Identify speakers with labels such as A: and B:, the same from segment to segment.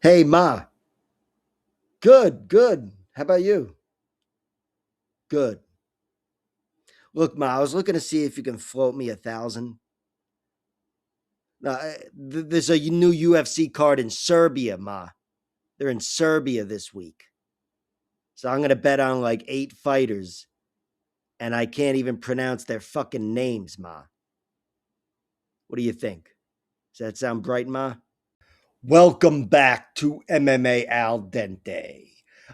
A: Hey, Ma. Good, good. How about you? Good. Look, Ma, I was looking to see if you can float me 1,000. There's a new UFC card in Serbia, Ma. They're in Serbia this week. So I'm going to bet on like 8 fighters, and I can't even pronounce their fucking names, Ma. What do you think? Does that sound bright, Ma? Welcome back to MMA Al Dente.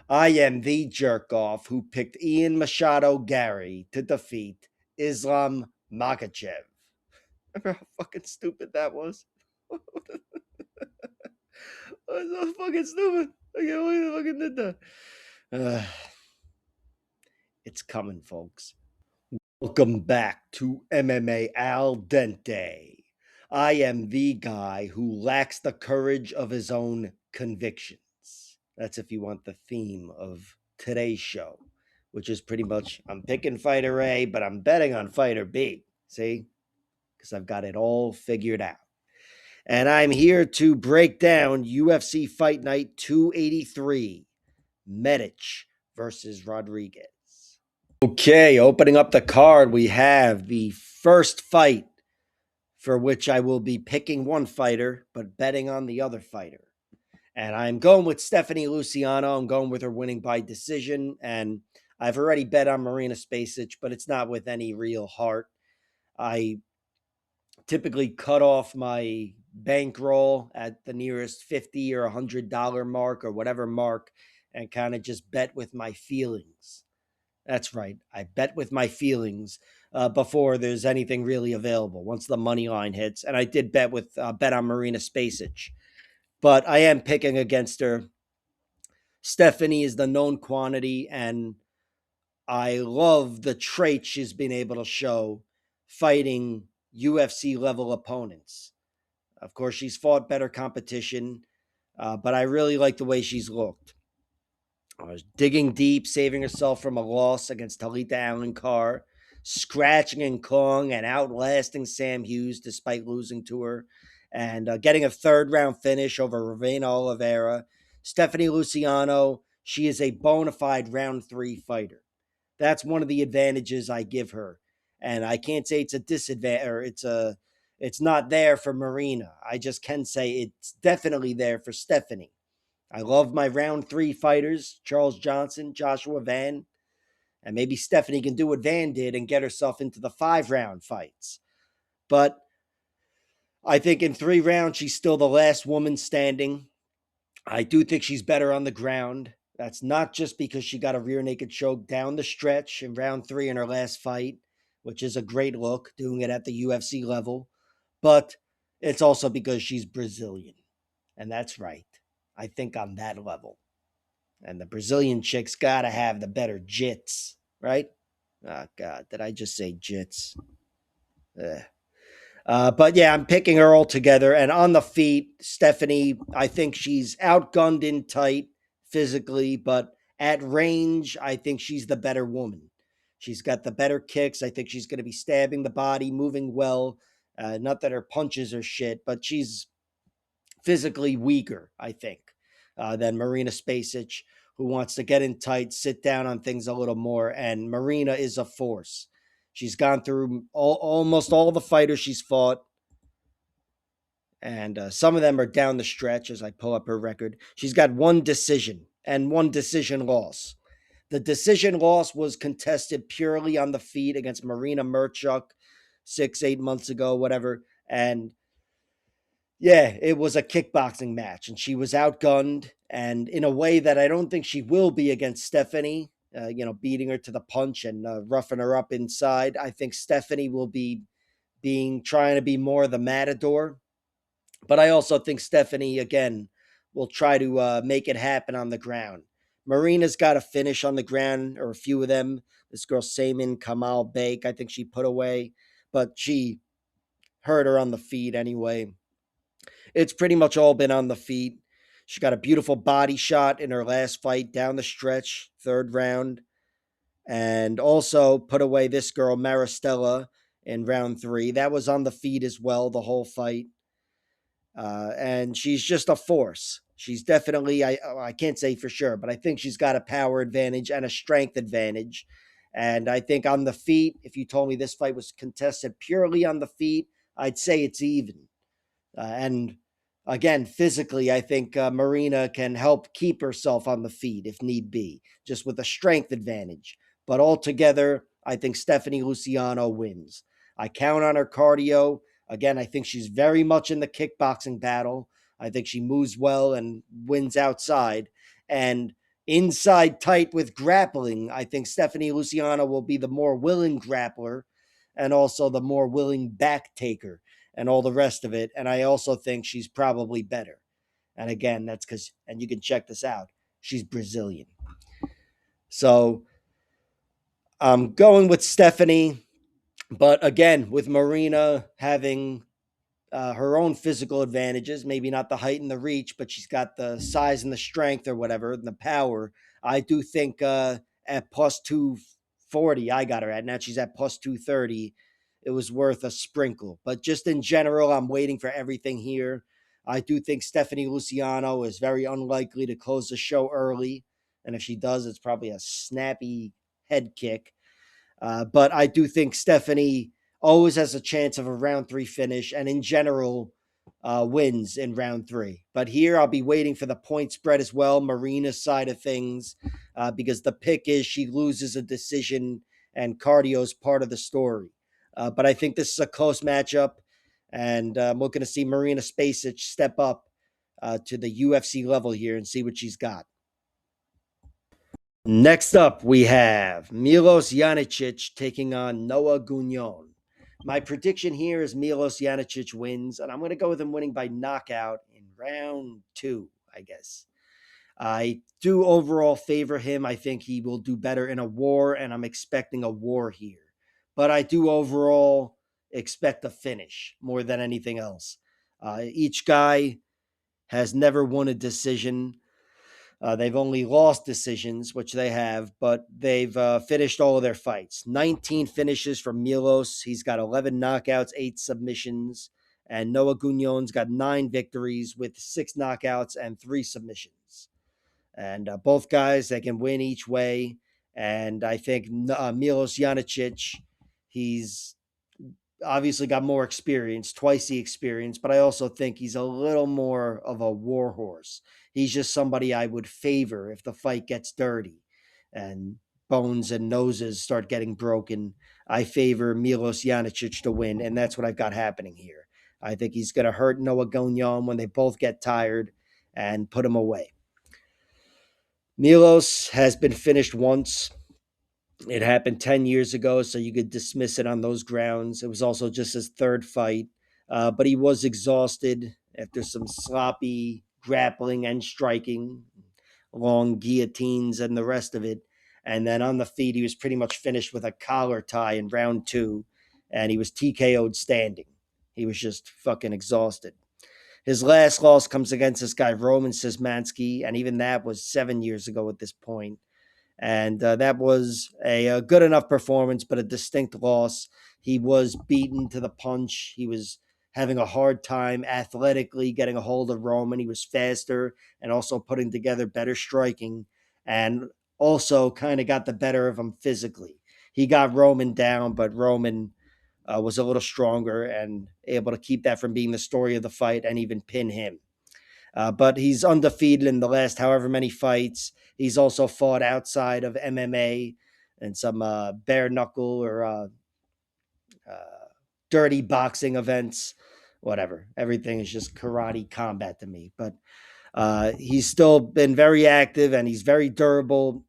A: I am the jerk off who picked Ian Machado Gary to defeat Islam Makhachev. Remember how fucking stupid that was? That was so fucking stupid. I can't believe I fucking did that. Uh, it's coming, folks. Welcome back to MMA Al Dente. I am the guy who lacks the courage of his own convictions. That's if you want the theme of today's show, which is pretty much I'm picking fighter A, but I'm betting on fighter B. See? Because I've got it all figured out. And I'm here to break down UFC Fight Night 283, Medic versus Rodriguez. Okay, opening up the card, we have the first fight for which I will be picking one fighter, but betting on the other fighter. And I'm going with Stephanie Luciano. I'm going with her winning by decision. And I've already bet on Marina Spasić, but it's not with any real heart. I typically cut off my bankroll at the nearest $50 or $100 mark or whatever mark and kind of just bet with my feelings. That's right. I bet with my feelings before there's anything really available once the money line hits. And I did bet on Marina Spasić, but I am picking against her. Stephanie is the known quantity, and I love the traits she's been able to show fighting UFC level opponents. Of course, she's fought better competition, but I really like the way she's looked. Digging deep, saving herself from a loss against Talita Allen Carr, scratching and clawing and outlasting Sam Hughes despite losing to her, and getting a third round finish over Ravena Oliveira. Stephanie Luciano, she is a bona fide round 3 fighter. That's one of the advantages I give her. And I can't say it's a disadvantage or it's not there for Marina. I just can say it's definitely there for Stephanie. I love my round 3 fighters, Charles Johnson, Joshua Van, and maybe Stephanie can do what Van did and get herself into the 5-round fights. But I think in 3 rounds, she's still the last woman standing. I do think she's better on the ground. That's not just because she got a rear naked choke down the stretch in round 3 in her last fight, which is a great look, doing it at the UFC level, but it's also because she's Brazilian. And that's right. I think on that level. And the Brazilian chicks got to have the better jits, right? Oh, God, did I just say jits? But yeah, I'm picking her all together. And on the feet, Stephanie, I think she's outgunned in tight physically, but at range, I think she's the better woman. She's got the better kicks. I think she's going to be stabbing the body, moving well. Not that her punches are shit, but she's physically weaker, I think, than Marina Spasić, who wants to get in tight, sit down on things a little more. And Marina is a force. She's gone through almost all the fighters she's fought. And some of them are down the stretch as I pull up her record. She's got 1 decision and 1 decision loss. The decision loss was contested purely on the feet against Marina Merchuk 6-8 months ago, whatever. And yeah, it was a kickboxing match, and she was outgunned, and in a way that I don't think she will be against Stephanie, beating her to the punch and roughing her up inside. I think Stephanie will be trying to be more the matador, but I also think Stephanie, again, will try to make it happen on the ground. Marina's got a finish on the ground, or a few of them. This girl, Saman Kamal Bake, I think she put away, but she hurt her on the feet anyway. It's pretty much all been on the feet. She got a beautiful body shot in her last fight down the stretch, 3rd round. And also put away this girl, Maristella, in round 3. That was on the feet as well, the whole fight. And she's just a force. She's definitely, I can't say for sure, but I think she's got a power advantage and a strength advantage. And I think on the feet, if you told me this fight was contested purely on the feet, I'd say it's even. And again, physically, I think Marina can help keep herself on the feet if need be, just with a strength advantage. But altogether, I think Stephanie Luciano wins. I count on her cardio. Again, I think she's very much in the kickboxing battle. I think she moves well and wins outside. And inside tight with grappling, I think Stephanie Luciano will be the more willing grappler and also the more willing back taker and all the rest of it. And I also think she's probably better. And again, that's because, and you can check this out, she's Brazilian. So I'm going with Stephanie. But again, with Marina having her own physical advantages, maybe not the height and the reach, but she's got the size and the strength or whatever, and the power. I do think at plus 240, I got her at. Now she's at plus 230. It was worth a sprinkle. But just in general, I'm waiting for everything here. I do think Stephanie Luciano is very unlikely to close the show early. And if she does, it's probably a snappy head kick. But I do think Stephanie always has a chance of a round 3 finish and in general wins in round 3. But here I'll be waiting for the point spread as well, Marina's side of things, because the pick is she loses a decision and cardio is part of the story. But I think this is a close matchup, and I'm looking to see Marina Spasić step up to the UFC level here and see what she's got. Next up, we have Miloš Janičić taking on Noah Gugnon. My prediction here is Miloš Janičić wins, and I'm going to go with him winning by knockout in round 2, I guess. I do overall favor him. I think he will do better in a war, and I'm expecting a war here. But I do overall expect a finish more than anything else. Each guy has never won a decision. They've only lost decisions, which they have, but they've finished all of their fights. 19 finishes from Miloš. He's got 11 knockouts, 8 submissions. And Noah Gugnon's got 9 victories with 6 knockouts and 3 submissions. And both guys, they can win each way. And I think Miloš Janičić, he's obviously got more experience, twice the experience, but I also think he's a little more of a war horse. He's just somebody I would favor if the fight gets dirty and bones and noses start getting broken. I favor Miloš Janičić to win, and that's what I've got happening here. I think he's going to hurt Noah Gugnon when they both get tired and put him away. Miloš has been finished once. It happened 10 years ago, so you could dismiss it on those grounds. It was also just his 3rd fight, but he was exhausted after some sloppy grappling and striking, long guillotines and the rest of it. And then on the feet, he was pretty much finished with a collar tie in round 2, and he was TKO'd standing. He was just fucking exhausted. His last loss comes against this guy, Roman Szymanski, and even that was 7 years ago at this point. And that was a good enough performance, but a distinct loss. He was beaten to the punch. He was having a hard time athletically getting a hold of Roman. He was faster and also putting together better striking, and also kind of got the better of him physically. He got Roman down, but Roman was a little stronger and able to keep that from being the story of the fight and even pin him. But he's undefeated in the last however many fights. He's also fought outside of MMA and some bare knuckle or dirty boxing events, whatever. Everything is just karate combat to me. But he's still been very active and he's very durable.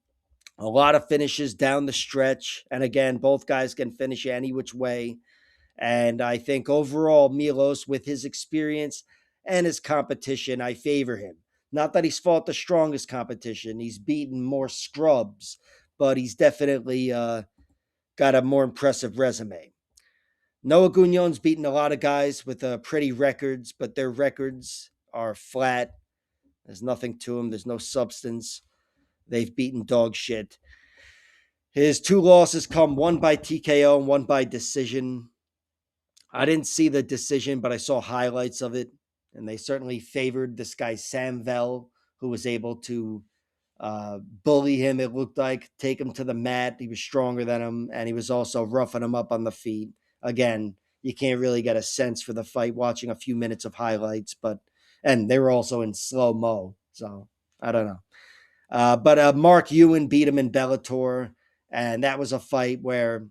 A: A lot of finishes down the stretch. And again, both guys can finish any which way. And I think overall, Miloš, with his experience and his competition, I favor him. Not that he's fought the strongest competition. He's beaten more scrubs, but he's definitely got a more impressive resume. Noah Gugnon's beaten a lot of guys with pretty records, but their records are flat. There's nothing to them. There's no substance. They've beaten dog shit. His 2 losses come, one by TKO and one by decision. I didn't see the decision, but I saw highlights of it. And they certainly favored this guy, Samvel, who was able to bully him, it looked like, take him to the mat. He was stronger than him, and he was also roughing him up on the feet. Again, you can't really get a sense for the fight watching a few minutes of highlights, and they were also in slow-mo, so I don't know. But Mark Ewan beat him in Bellator, and that was a fight where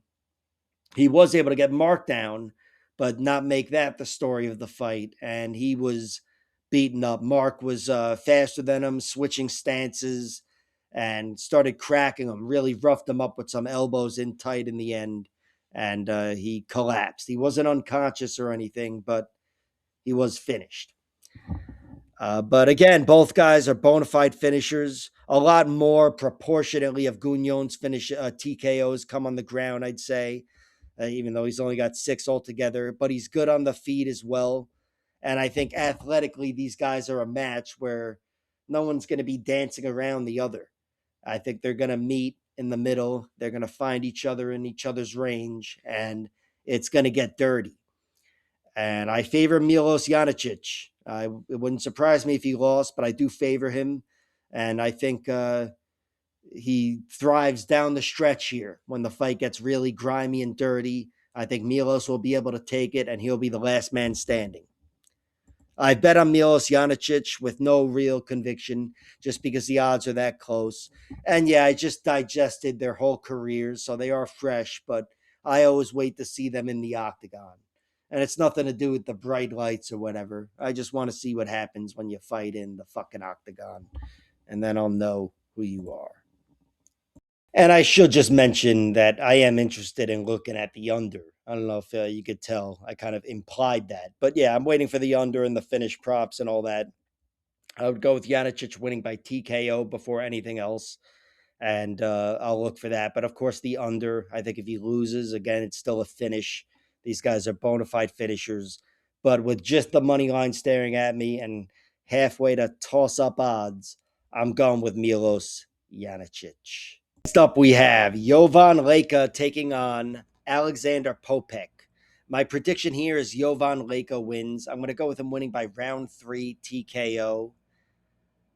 A: he was able to get Mark down, but not make that the story of the fight. And he was beaten up. Mark was faster than him, switching stances, and started cracking him, really roughed him up with some elbows in tight in the end. And he collapsed. He wasn't unconscious or anything, but he was finished. But again, both guys are bona fide finishers. A lot more proportionately of Gugnon's TKOs come on the ground, I'd say, even though he's only got 6 altogether. But he's good on the feet as well. And I think athletically, these guys are a match where no one's going to be dancing around the other. I think they're going to meet in the middle. They're going to find each other in each other's range, and it's going to get dirty. And I favor Miloš Janičić. It wouldn't surprise me if he lost, but I do favor him. And I think he thrives down the stretch here when the fight gets really grimy and dirty. I think Miloš will be able to take it, and he'll be the last man standing. I bet on Miloš Janičić with no real conviction, just because the odds are that close. And yeah, I just digested their whole careers, so they are fresh, but I always wait to see them in the octagon. And it's nothing to do with the bright lights or whatever. I just want to see what happens when you fight in the fucking octagon. And then I'll know who you are. And I should just mention that I am interested in looking at the under. I don't know if you could tell. I kind of implied that. But yeah, I'm waiting for the under and the finish props and all that. I would go with Janičić winning by TKO before anything else. And I'll look for that. But of course, the under, I think if he loses, again, it's still a finish. These guys are bona fide finishers. But with just the money line staring at me and halfway to toss up odds, I'm going with Miloš Janičić. Next up, we have Jovan Leka taking on Alexander Poppeck. My prediction here is Jovan Leka wins. I'm going to go with him winning by round 3 TKO.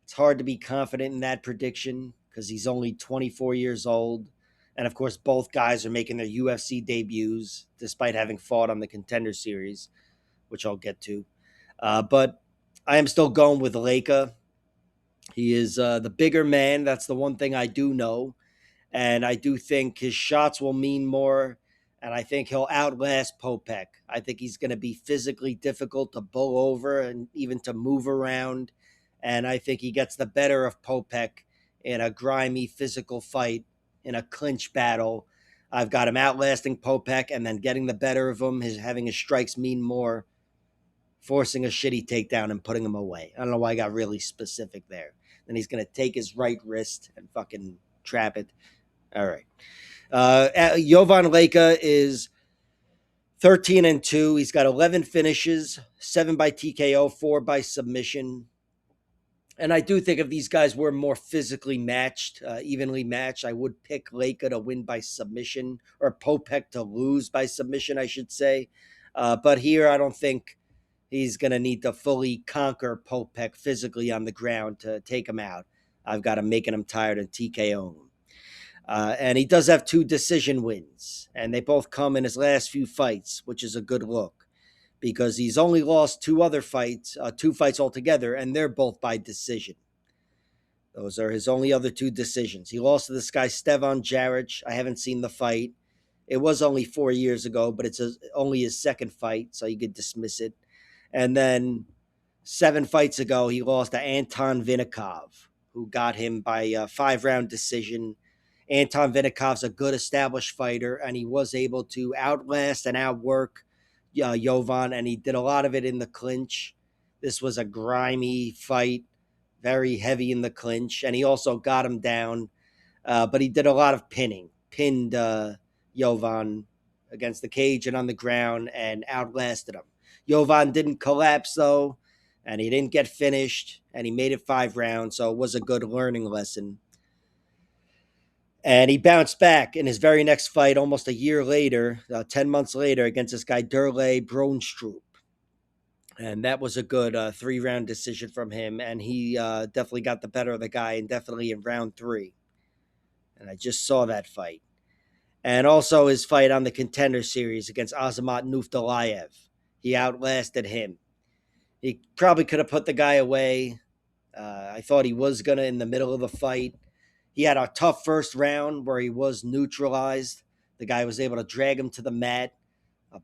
A: It's hard to be confident in that prediction because he's only 24 years old. And of course, both guys are making their UFC debuts despite having fought on the Contender Series, which I'll get to. But I am still going with Leka. He is the bigger man. That's the one thing I do know. And I do think his shots will mean more. And I think he'll outlast Poppeck. I think he's going to be physically difficult to bowl over and even to move around. And I think he gets the better of Poppeck in a grimy physical fight, in a clinch battle. I've got him outlasting Poppeck and then getting the better of him, having his strikes mean more, forcing a shitty takedown and putting him away. I don't know why I got really specific there. Then he's going to take his right wrist and fucking trap it. All right. Jovan Leka is 13-2. He's got 11 finishes, 7 by TKO, 4 by submission. And I do think if these guys were more physically matched, evenly matched, I would pick Leka to win by submission, or Poppeck to lose by submission, I should say. But here, I don't think he's going to need to fully conquer Poppeck physically on the ground to take him out. I've got him making him tired and TKO him. And he does have 2 decision wins, and they both come in his last few fights, which is a good look because he's only lost 2 other fights, 2 fights altogether, and they're both by decision. Those are his only other 2 decisions. He lost to this guy, Stevan Jaric. I haven't seen the fight. It was only 4 years ago, but it's only his second fight, so you could dismiss it. And then 7 fights ago, he lost to Anton Vinikov, who got him by a 5-round decision. Anton Vinikov's a good established fighter, and he was able to outlast and outwork Jovan, and he did a lot of it in the clinch. This was a grimy fight, very heavy in the clinch, and he also got him down, but he did a lot of pinning. Pinned Jovan against the cage and on the ground and outlasted him. Jovan didn't collapse, though, and he didn't get finished, and he made it 5 rounds, so it was a good learning lesson. And he bounced back in his very next fight almost a year later, 10 months later, against this guy, Derlei Bronstroop, And that was a good 3-round decision from him. And he definitely got the better of the guy, and definitely in round 3. And I just saw that fight. And also his fight on the Contender Series against Azamat Nuftalayev. He outlasted him. He probably could have put the guy away. I thought he was going to in the middle of the fight. He had a tough first round where he was neutralized. The guy was able to drag him to the mat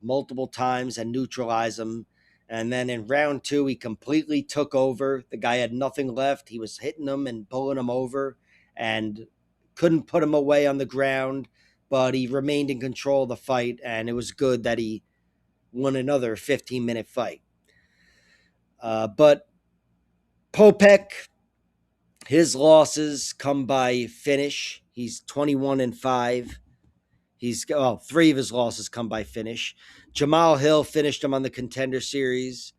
A: multiple times and neutralize him. And then in round 2, he completely took over. The guy had nothing left. He was hitting him and pulling him over and couldn't put him away on the ground, but he remained in control of the fight, and it was good that he won another 15-minute fight. But Poppeck, his losses come by finish. He's 21-5. He's 3 of his losses come by finish. Jamal Hill finished him on the Contender Series.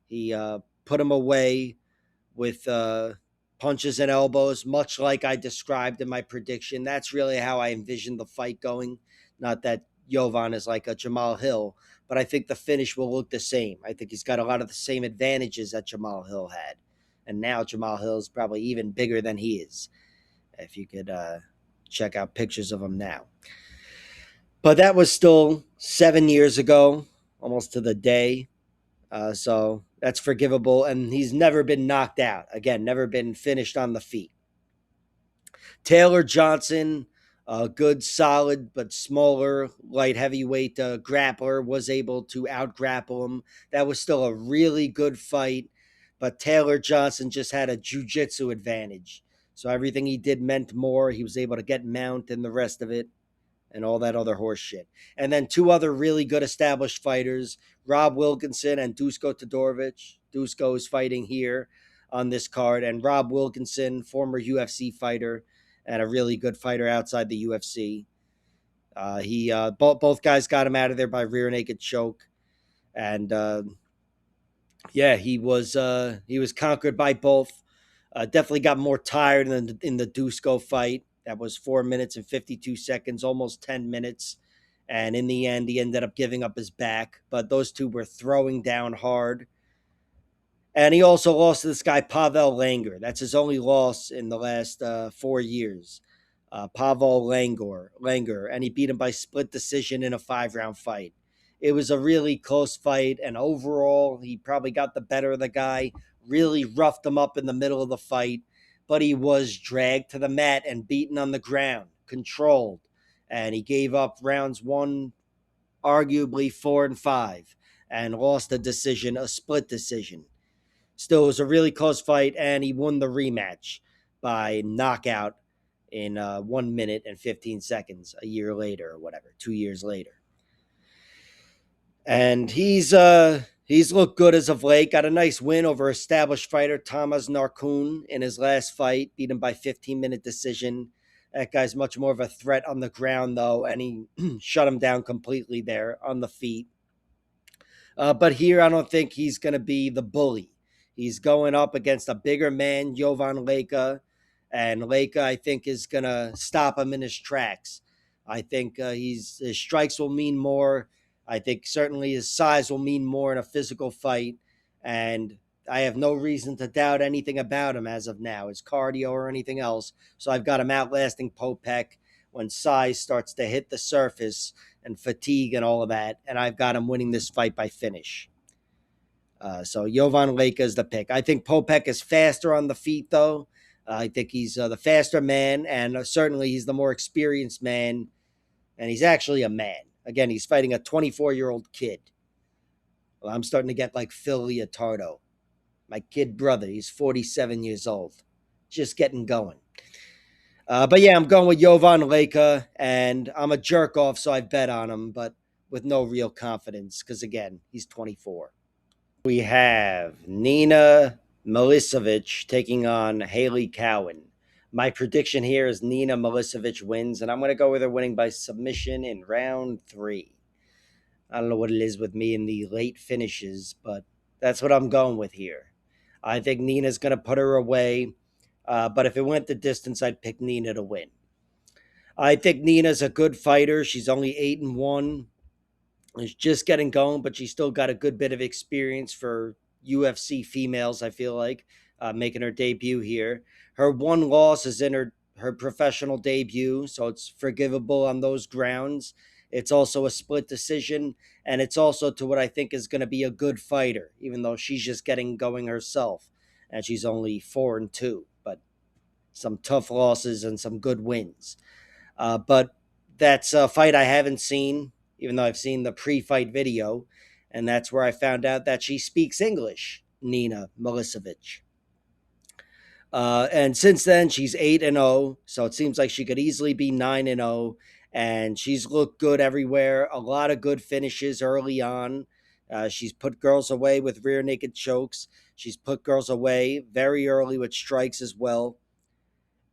A: He put him away with punches and elbows, much like I described in my prediction. That's really how I envisioned the fight going. Not that Jovan is like a Jamal Hill, but I think the finish will look the same. I think he's got a lot of the same advantages that Jamal Hill had. And now Jamal Hill is probably even bigger than he is, if you could check out pictures of him now. But that was still 7 years ago, almost to the day. So that's forgivable. And he's never been knocked out. Again, never been finished on the feet. Taylor Johnson, a good, solid, but smaller, light heavyweight grappler, was able to out-grapple him. That was still a really good fight. But Taylor Johnson just had a jiu-jitsu advantage. So everything he did meant more. He was able to get mount and the rest of it and all that other horse shit. And then 2 other really good established fighters, Rob Wilkinson and Dusko Todorovic. Dusko is fighting here on this card. And Rob Wilkinson, former UFC fighter and a really good fighter outside the UFC. Both guys got him out of there by rear naked choke. And he was conquered by both. Definitely got more tired in the Dusko fight. That was 4 minutes and 52 seconds, almost 10 minutes. And in the end, he ended up giving up his back. But those two were throwing down hard. And he also lost to this guy, Pavel Langer. That's his only loss in the last 4 years. Pavel Langer. And he beat him by split decision in a 5-round fight. It was a really close fight. And overall, he probably got the better of the guy. Really roughed him up in the middle of the fight. But he was dragged to the mat and beaten on the ground, controlled. And he gave up rounds 1, arguably 4 and 5, and lost a split decision. Still, it was a really close fight, and he won the rematch by knockout in 1 minute and 15 seconds a year later or whatever, 2 years later. And he's looked good as of late. Got a nice win over established fighter Thomas Narkun in his last fight. Beat him by 15-minute decision. That guy's much more of a threat on the ground, though, and he shut him down completely there on the feet. But here, I don't think he's going to be the bully. He's going up against a bigger man, Jovan Leka, and Leka, I think, is going to stop him in his tracks. I think his strikes will mean more. I think certainly his size will mean more in a physical fight, and I have no reason to doubt anything about him as of now, his cardio or anything else. So I've got him outlasting Poppeck when size starts to hit the surface and fatigue and all of that, and I've got him winning this fight by finish. So Jovan Leka is the pick. I think Poppeck is faster on the feet, though. I think he's the faster man, and certainly he's the more experienced man, and he's actually a man. Again, he's fighting a 24-year-old kid. Well, I'm starting to get like Phil Leotardo. My kid brother, he's 47 years old. Just getting going. But yeah, I'm going with Jovan Leka, and I'm a jerk off, so I bet on him, but with no real confidence, because again, he's 24. We have Nina Milošević taking on Hailey Cowan. My prediction here is Nina Milošević wins, and I'm going to go with her winning by submission in round 3. I don't know what it is with me in the late finishes, but that's what I'm going with here. I think Nina's going to put her away, but if it went the distance, I'd pick Nina to win. I think Nina's a good fighter. She's only 8-1. She's just getting going, but she's still got a good bit of experience for UFC females, I feel like, making her debut here. Her one loss is in her professional debut, so it's forgivable on those grounds. It's also a split decision, and it's also to what I think is going to be a good fighter, even though she's just getting going herself, and she's only 4-2, but some tough losses and some good wins. But that's a fight I haven't seen, even though I've seen the pre-fight video, and that's where I found out that she speaks English, Nina Milošević. And since then, she's 8-0, so it seems like she could easily be 9-0, and she's looked good everywhere. A lot of good finishes early on. She's put girls away with rear naked chokes. She's put girls away very early with strikes as well.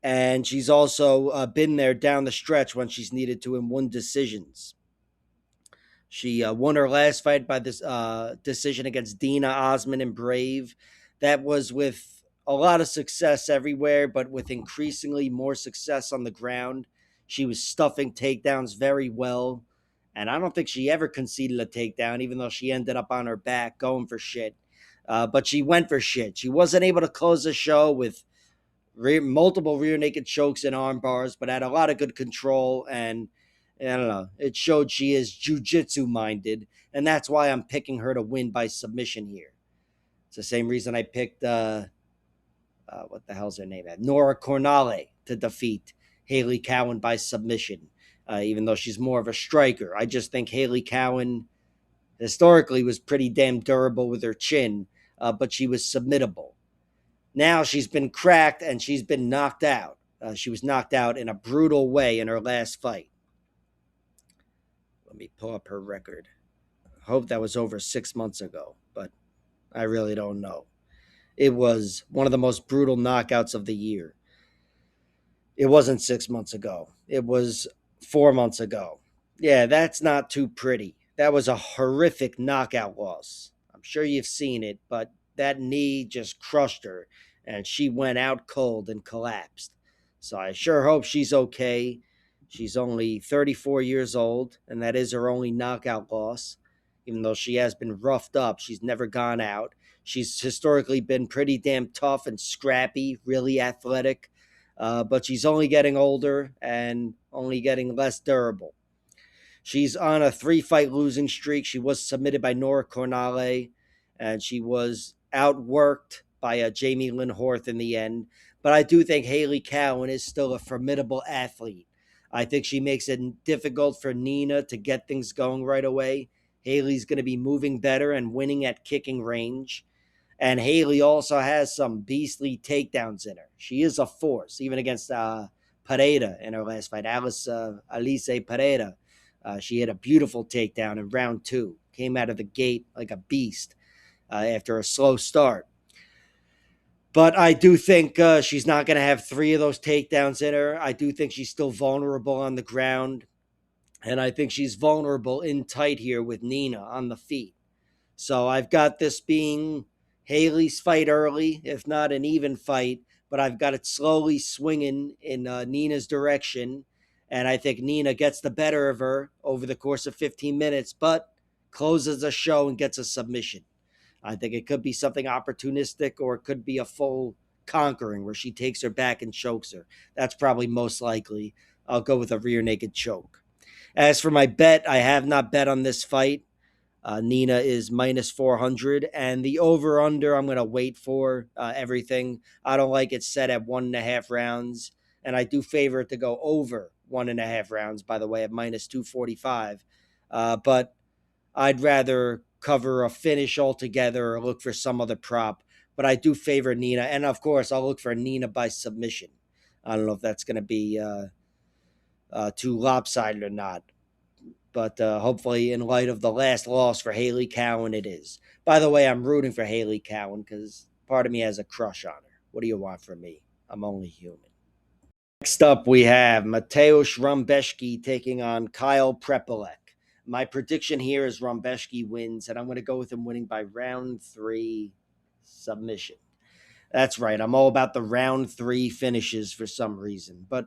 A: And she's also been there down the stretch when she's needed to and won decisions. She won her last fight by this decision against Dina Osman and Brave. That was with a lot of success everywhere, but with increasingly more success on the ground. She was stuffing takedowns very well, and I don't think she ever conceded a takedown, even though she ended up on her back going for shit. But she went for shit. She wasn't able to close the show with multiple rear naked chokes and arm bars, but had a lot of good control, and I don't know, it showed she is jiu-jitsu minded, and that's why I'm picking her to win by submission here. It's the same reason I picked what the hell's her name at Nora Cornale to defeat Hailey Cowan by submission, even though she's more of a striker. I just think Hailey Cowan historically was pretty damn durable with her chin, but she was submittable. Now she's been cracked and she's been knocked out. She was knocked out in a brutal way in her last fight. Let me pull up her record. I hope that was over 6 months ago, but I really don't know. It was one of the most brutal knockouts of the year. It wasn't 6 months ago. It was 4 months ago. Yeah, that's not too pretty. That was a horrific knockout loss. I'm sure you've seen it, but that knee just crushed her, and she went out cold and collapsed. So I sure hope she's okay. She's only 34 years old, and that is her only knockout loss. Even though she has been roughed up, she's never gone out. She's historically been pretty damn tough and scrappy, really athletic, but she's only getting older and only getting less durable. She's on a 3-fight losing streak. She was submitted by Nora Cornale, and she was outworked by Jamie Lynn Horth in the end. But I do think Hailey Cowan is still a formidable athlete. I think she makes it difficult for Nina to get things going right away. Hailey's going to be moving better and winning at kicking range. And Hailey also has some beastly takedowns in her. She is a force, even against Pereira in her last fight, Alice Pereira. She had a beautiful takedown in round 2. Came out of the gate like a beast after a slow start. But I do think she's not going to have 3 of those takedowns in her. I do think she's still vulnerable on the ground. And I think she's vulnerable in tight here with Nina on the feet. So I've got this being Hailey's fight early, if not an even fight. But I've got it slowly swinging in Nina's direction. And I think Nina gets the better of her over the course of 15 minutes, but closes the show and gets a submission. I think it could be something opportunistic, or it could be a full conquering where she takes her back and chokes her. That's probably most likely. I'll go with a rear naked choke. As for my bet, I have not bet on this fight. Nina is minus 400, and the over-under I'm going to wait for everything. I don't like it set at 1.5 rounds, and I do favor it to go over 1.5 rounds, by the way, at minus 245. But I'd rather cover a finish altogether or look for some other prop. But I do favor Nina, and of course, I'll look for Nina by submission. I don't know if that's going to be too lopsided or not. But hopefully, in light of the last loss for Hailey Cowan, it is. By the way, I'm rooting for Hailey Cowan because part of me has a crush on her. What do you want from me? I'm only human. Next up, we have Mateusz Rębecki taking on Kyle Prepolec. My prediction here is Rębecki wins, and I'm going to go with him winning by round 3 submission. That's right. I'm all about the round 3 finishes for some reason. But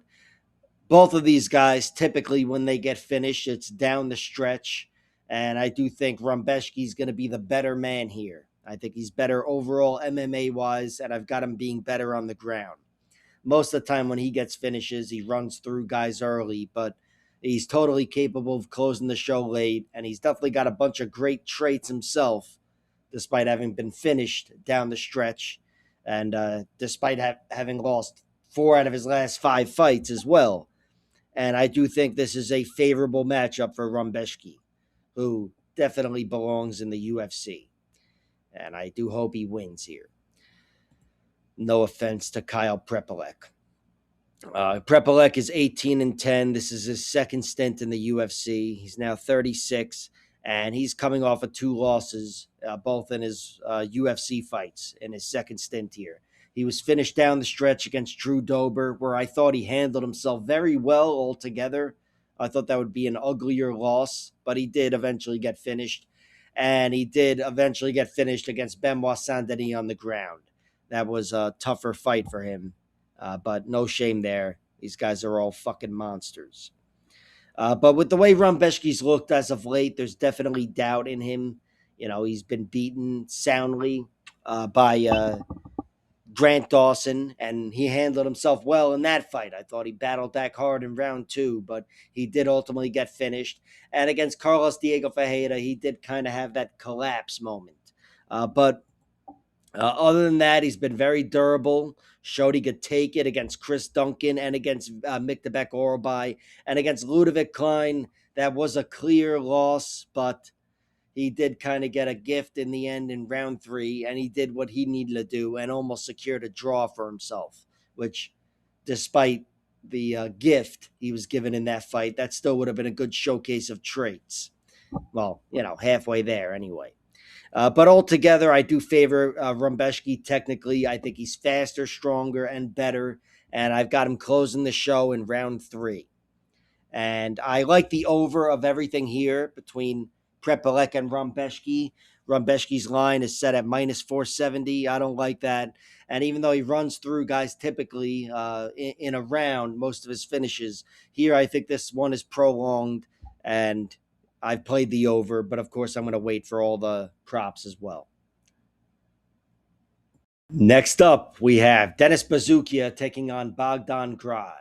A: both of these guys, typically when they get finished, it's down the stretch. And I do think Rębecki's going to be the better man here. I think he's better overall MMA-wise, and I've got him being better on the ground. Most of the time when he gets finishes, he runs through guys early, but he's totally capable of closing the show late, and he's definitely got a bunch of great traits himself, despite having been finished down the stretch, and despite having lost 4 out of his last 5 fights as well. And I do think this is a favorable matchup for Rębecki, who definitely belongs in the UFC. And I do hope he wins here. No offense to Kyle Prepolec. Prepolec is 18-10. This is his second stint in the UFC. He's now 36, and he's coming off of 2 losses, both in his UFC fights in his second stint here. He was finished down the stretch against Drew Dober, where I thought he handled himself very well altogether. I thought that would be an uglier loss, but he did eventually get finished. And he did eventually get finished against Benoit Saint-Denis on the ground. That was a tougher fight for him, but no shame there. These guys are all fucking monsters. But with the way Rębecki's looked as of late, there's definitely doubt in him. You know, he's been beaten soundly by Grant Dawson, and he handled himself well in that fight. I thought he battled back hard in round 2, but he did ultimately get finished. And against Carlos Diego Ferreira, he did kind of have that collapse moment. But other than that, he's been very durable. Showed he could take it against Chris Duncan and against Miktabek Orobai. And against Ludovic Klein, that was a clear loss, but he did kind of get a gift in the end in round 3, and he did what he needed to do and almost secured a draw for himself, which, despite the gift he was given in that fight, that still would have been a good showcase of traits. Well, halfway there anyway. But altogether, I do favor Rębecki technically. I think he's faster, stronger, and better, and I've got him closing the show in round 3. And I like the over of everything here between Prepolec and Rębecki. Rębecki's line is set at minus 470. I don't like that. And even though he runs through guys typically in a round, most of his finishes, here I think this one is prolonged, and I've played the over, but of course I'm going to wait for all the props as well. Next up, we have Denis Buzukja taking on Bogdan Grad.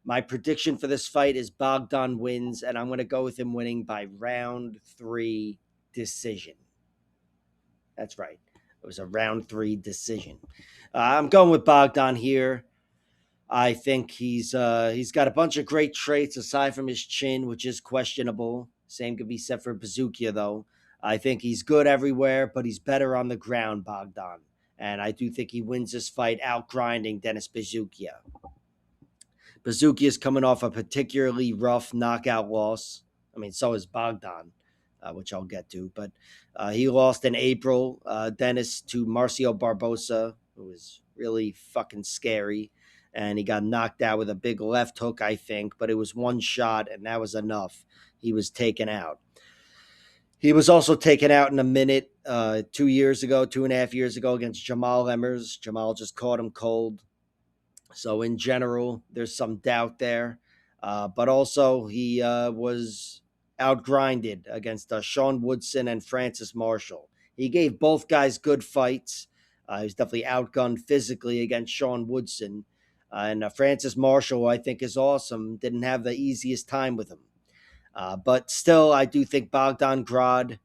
A: My prediction for this fight is Bogdan wins, and I'm going to go with him winning by round 3 decision. That's right. It was a round 3 decision. I'm going with Bogdan here. I think he's got a bunch of great traits aside from his chin, which is questionable. Same could be said for Buzukja, though. I think he's good everywhere, but he's better on the ground, Bogdan. And I do think he wins this fight out-grinding Denis Buzukja. Buzukja is coming off a particularly rough knockout loss. I mean, so is Bogdan, which I'll get to. But he lost in April, Denis, to Marcio Barbosa, who was really fucking scary. And he got knocked out with a big left hook, I think. But it was one shot, and that was enough. He was taken out. He was also taken out in a minute 2.5 years ago against Jamal Emmers. Jamal just caught him cold. So in general, there's some doubt there. But also he was outgrinded against Sean Woodson and Francis Marshall. He gave both guys good fights. He was definitely outgunned physically against Sean Woodson. And Francis Marshall, I think, is awesome. Didn't have the easiest time with him. But still, I do think Bogdan Grad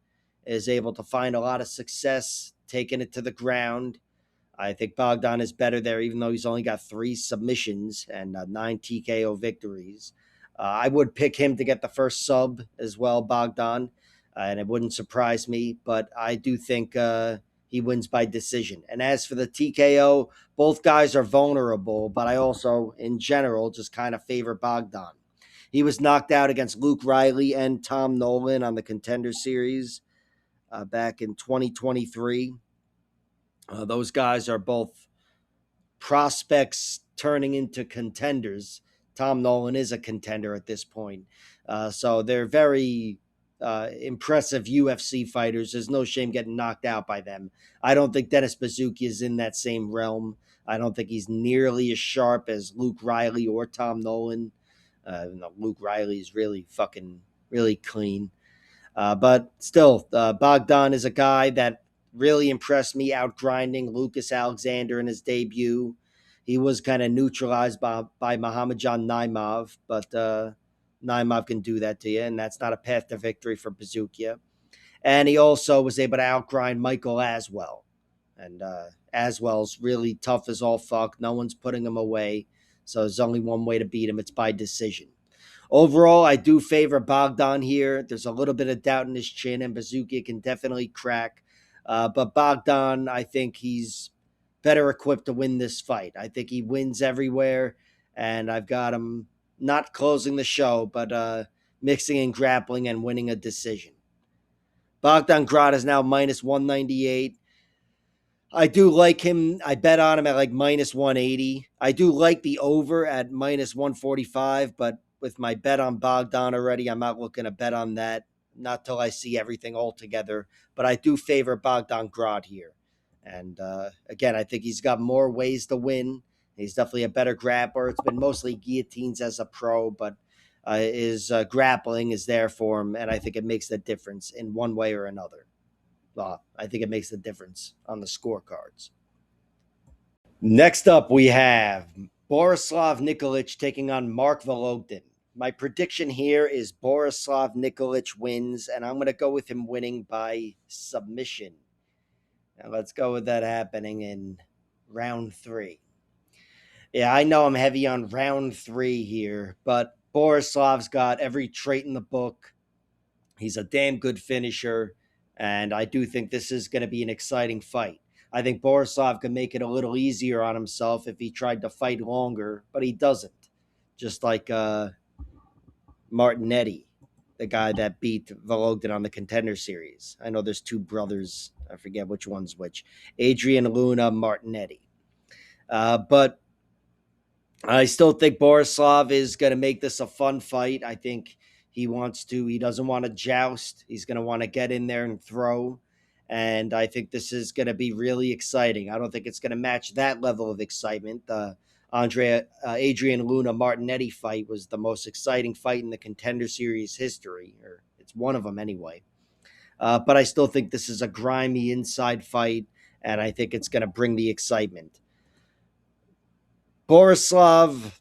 A: is able to find a lot of success taking it to the ground. I think Bogdan is better there, even though he's only got 3 submissions and 9 TKO victories. I would pick him to get the first sub as well, Bogdan, and it wouldn't surprise me, but I do think he wins by decision. And as for the TKO, both guys are vulnerable, but I also, in general, just kind of favor Bogdan. He was knocked out against Luke Riley and Tom Nolan on the Contender Series back in 2023. Those guys are both prospects turning into contenders. Tom Nolan is a contender at this point. So they're very impressive UFC fighters. There's no shame getting knocked out by them. I don't think Denis Buzukja is in that same realm. I don't think he's nearly as sharp as Luke Riley or Tom Nolan. Luke Riley is really clean. But still, Bogdan is a guy that really impressed me, outgrinding Lucas Alexander in his debut. He was kind of neutralized by Muhammadjan Naimov, but Naimov can do that to you, and that's not a path to victory for Buzukja. And he also was able to outgrind Michael Aswell. And Aswell's really tough as all fuck. No one's putting him away. So there's only one way to beat him. It's by decision. Overall, I do favor Bogdan here. There's a little bit of doubt in his chin, and Buzukja can definitely crack. But Bogdan, I think he's better equipped to win this fight. I think he wins everywhere, and I've got him not closing the show, but mixing in grappling and winning a decision. Bogdan Grad is now minus 198. I do like him. I bet on him at like minus 180. I do like the over at minus 145, but with my bet on Bogdan already, I'm not looking to bet on that. Not till I see everything all together. But I do favor Bogdan Grad here. And again, I think he's got more ways to win. He's definitely a better grappler. It's been mostly guillotines as a pro, but his grappling is there for him, and I think it makes the difference in one way or another. I think it makes the difference on the scorecards. Next up, we have Borislav Nikolić taking on Mark Vologdin. My prediction here is Borislav Nikolić wins, and I'm going to go with him winning by submission. Now let's go with that happening in round 3. Yeah, I know I'm heavy on round 3 here, but Borislav's got every trait in the book. He's a damn good finisher, and I do think this is going to be an exciting fight. I think Borislav could make it a little easier on himself if he tried to fight longer, but he doesn't. Just like Martinetti, the guy that beat Vologdin on the Contender Series. I know there's 2 brothers. I forget which one's which. Adrian Luna Martinetti. But I still think Borislav is going to make this a fun fight. I think he doesn't want to joust. He's going to want to get in there and throw. And I think this is going to be really exciting. I don't think it's going to match that level of excitement. The Adrian Luna Martinetti fight was the most exciting fight in the Contender Series history, or it's one of them anyway. But I still think this is a grimy inside fight, and I think it's going to bring the excitement. Borislav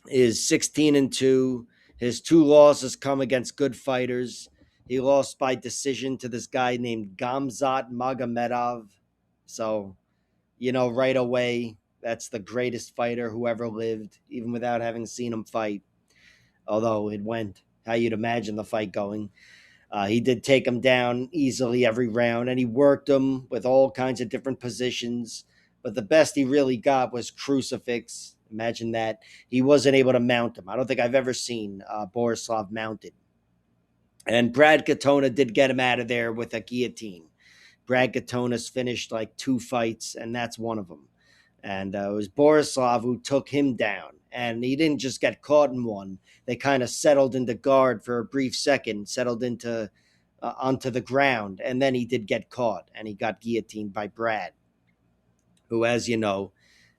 A: is 16-2. His 2 losses come against good fighters. He lost by decision to this guy named Gamzat Magomedov. So, right away, that's the greatest fighter who ever lived, even without having seen him fight. Although it went how you'd imagine the fight going. He did take him down easily every round, and he worked him with all kinds of different positions. But the best he really got was crucifix. Imagine that. He wasn't able to mount him. I don't think I've ever seen Borislav mounted. And Brad Katona did get him out of there with a guillotine. Brad Katona's finished like 2 fights, and that's one of them. And it was Borislav who took him down. And he didn't just get caught in one. They kind of settled into guard for a brief second, settled into onto the ground, and then he did get caught, and he got guillotined by Brad, who, as you know,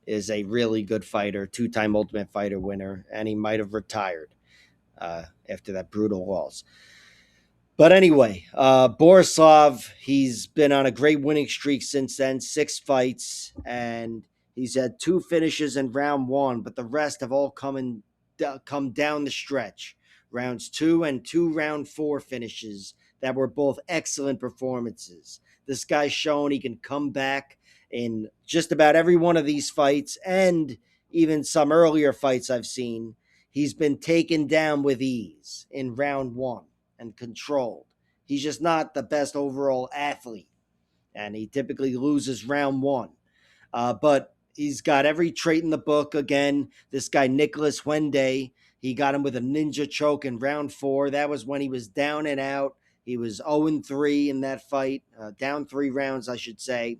A: is a really good fighter, 2-time Ultimate Fighter winner, and he might have retired after that brutal loss. But anyway, Borislav, he's been on a great winning streak since then, 6 fights, and he's had 2 finishes in round 1, but the rest have all come down the stretch. Rounds 2 and 2 round 4 finishes that were both excellent performances. This guy's shown he can come back in just about every one of these fights, and even some earlier fights I've seen. He's been taken down with ease in round 1 and controlled. He's just not the best overall athlete, and he typically loses round 1. But he's got every trait in the book. Again, this guy, Nicholas Wende, he got him with a ninja choke in round 4. That was when he was down and out. He was 0-3 in that fight, down 3 rounds, I should say,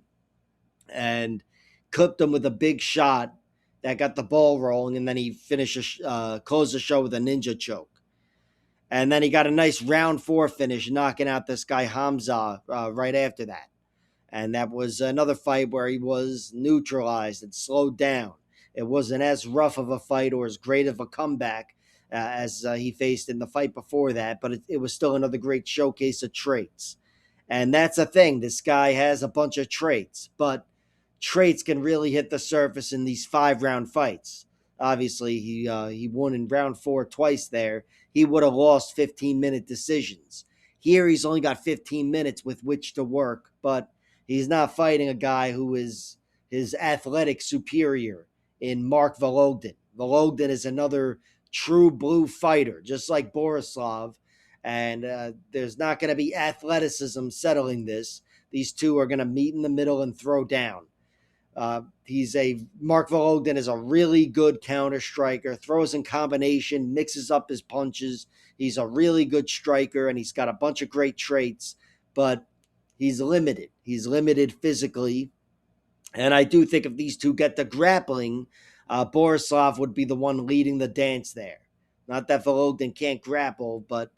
A: and clipped him with a big shot that got the ball rolling, and then he closed the show with a ninja choke. And then he got a nice round 4 finish, knocking out this guy Hamza right after that. And that was another fight where he was neutralized and slowed down. It wasn't as rough of a fight or as great of a comeback as he faced in the fight before that, but it was still another great showcase of traits. And that's a thing. This guy has a bunch of traits, but traits can really hit the surface in these 5-round fights. Obviously, he won in round 4 twice there. He would have lost 15-minute decisions. Here, he's only got 15 minutes with which to work, but he's not fighting a guy who is his athletic superior in Mark Vologdin. Vologdin is another true blue fighter, just like Borislav, and there's not going to be athleticism settling this. These two are going to meet in the middle and throw down. Mark Vologdin is a really good counter striker, throws in combination, mixes up his punches. He's a really good striker, and he's got a bunch of great traits, but he's limited. He's limited physically. And I do think if these two get to grappling, Borislav would be the one leading the dance there. Not that Vologdin can't grapple, but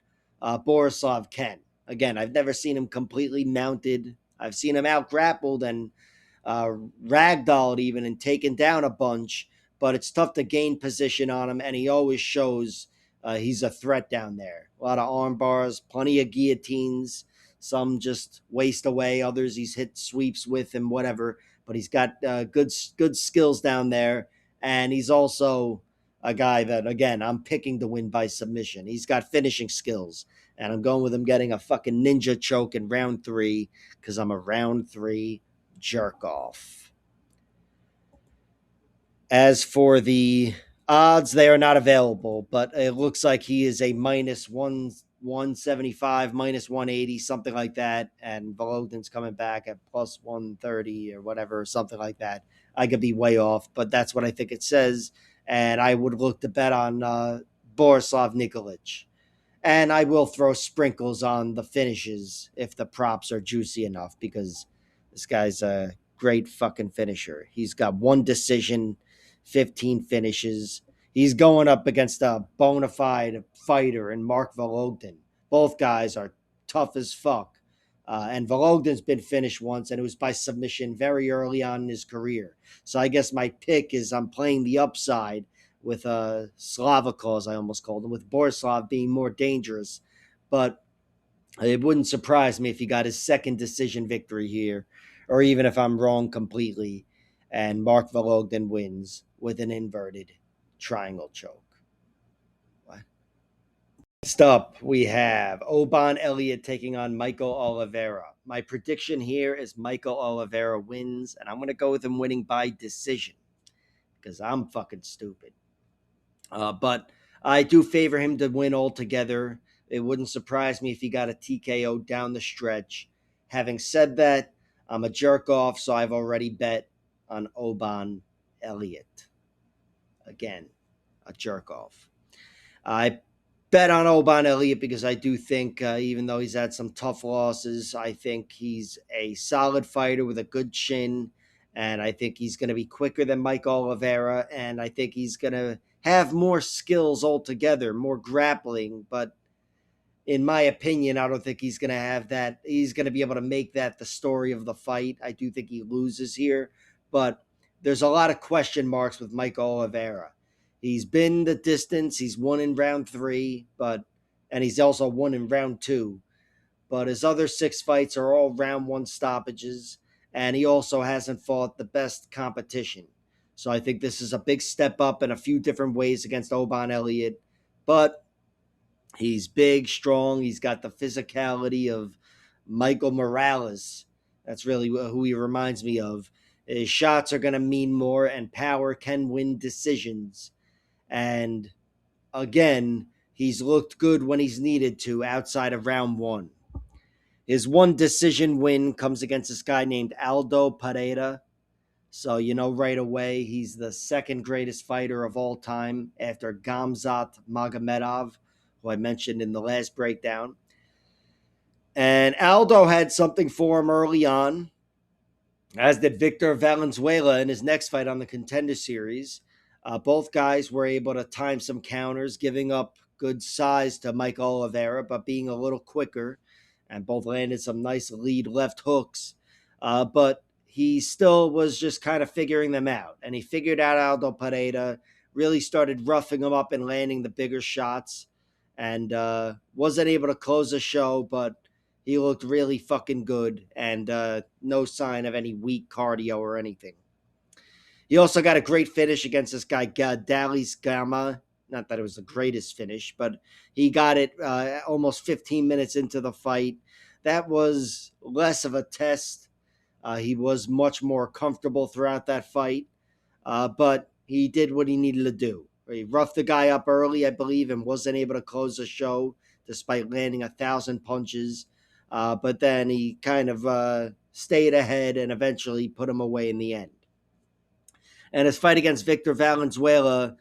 A: Borislav can. Again, I've never seen him completely mounted. I've seen him out grappled and ragdolled even and taken down a bunch, but it's tough to gain position on him, and he always shows he's a threat down there. A lot of arm bars, plenty of guillotines, some just waste away, others he's hit sweeps with and whatever, but he's got good skills down there, and he's also a guy that, again, I'm picking to win by submission. He's got finishing skills, and I'm going with him getting a fucking ninja choke in round 3 because I'm a round 3 jerk off. As for the odds, they are not available, but it looks like he is a minus 175, minus 180, something like that, and Vologdin's coming back at plus 130 or whatever, something like that. I could be way off, but that's what I think it says, and I would look to bet on Borislav Nikolić. And I will throw sprinkles on the finishes if the props are juicy enough, because this guy's a great fucking finisher. He's got 1 decision, 15 finishes. He's going up against a bona fide fighter in Mark Vologdin. Both guys are tough as fuck. And Vologdin's been finished once, and it was by submission very early on in his career. So I guess my pick is I'm playing the upside with Slavakos, I almost called him, with Borislav being more dangerous. But it wouldn't surprise me if he got his second decision victory here, or even if I'm wrong completely, and Mark Vologdin wins with an inverted triangle choke. What? Next up, we have Oban Elliott taking on Michael Oliveira. My prediction here is Michael Oliveira wins, and I'm going to go with him winning by decision because I'm fucking stupid. But I do favor him to win altogether. It wouldn't surprise me if he got a TKO down the stretch. Having said that, I'm a jerk off, so I've already bet on Oban Elliott. Again, a jerk off. I bet on Oban Elliott because I do think, even though he's had some tough losses, I think he's a solid fighter with a good chin, and I think he's going to be quicker than Mike Oliveira, and I think he's going to have more skills altogether, more grappling, but in my opinion, I don't think he's going to have that. He's going to be able to make that the story of the fight. I do think he loses here, but there's a lot of question marks with Mike Oliveira. He's been the distance. He's won in round 3, and he's also won in round 2. But his other 6 fights are all round 1 stoppages, and he also hasn't fought the best competition. So I think this is a big step up in a few different ways against Oban Elliott. But he's big, strong. He's got the physicality of Michael Morales. That's really who he reminds me of. His shots are going to mean more, and power can win decisions. And again, he's looked good when he's needed to outside of round 1. His 1 decision win comes against this guy named Aldo Pereira. So, right away, he's the 2nd greatest fighter of all time after Gamzat Magomedov, who I mentioned in the last breakdown. And Aldo had something for him early on, as did Victor Valenzuela in his next fight on the Contender Series. Both guys were able to time some counters, giving up good size to Mike Oliveira, but being a little quicker, and both landed some nice lead left hooks. But he still was just kind of figuring them out, and he figured out Aldo Pereira, really started roughing him up and landing the bigger shots, and wasn't able to close the show, but he looked really fucking good, and no sign of any weak cardio or anything. He also got a great finish against this guy, Dalis Gama. Not that it was the greatest finish, but he got it almost 15 minutes into the fight. That was less of a test. He was much more comfortable throughout that fight, but he did what he needed to do. He roughed the guy up early, I believe, and wasn't able to close the show despite landing 1,000 punches. But then he kind of stayed ahead and eventually put him away in the end. And his fight against Victor Valenzuela,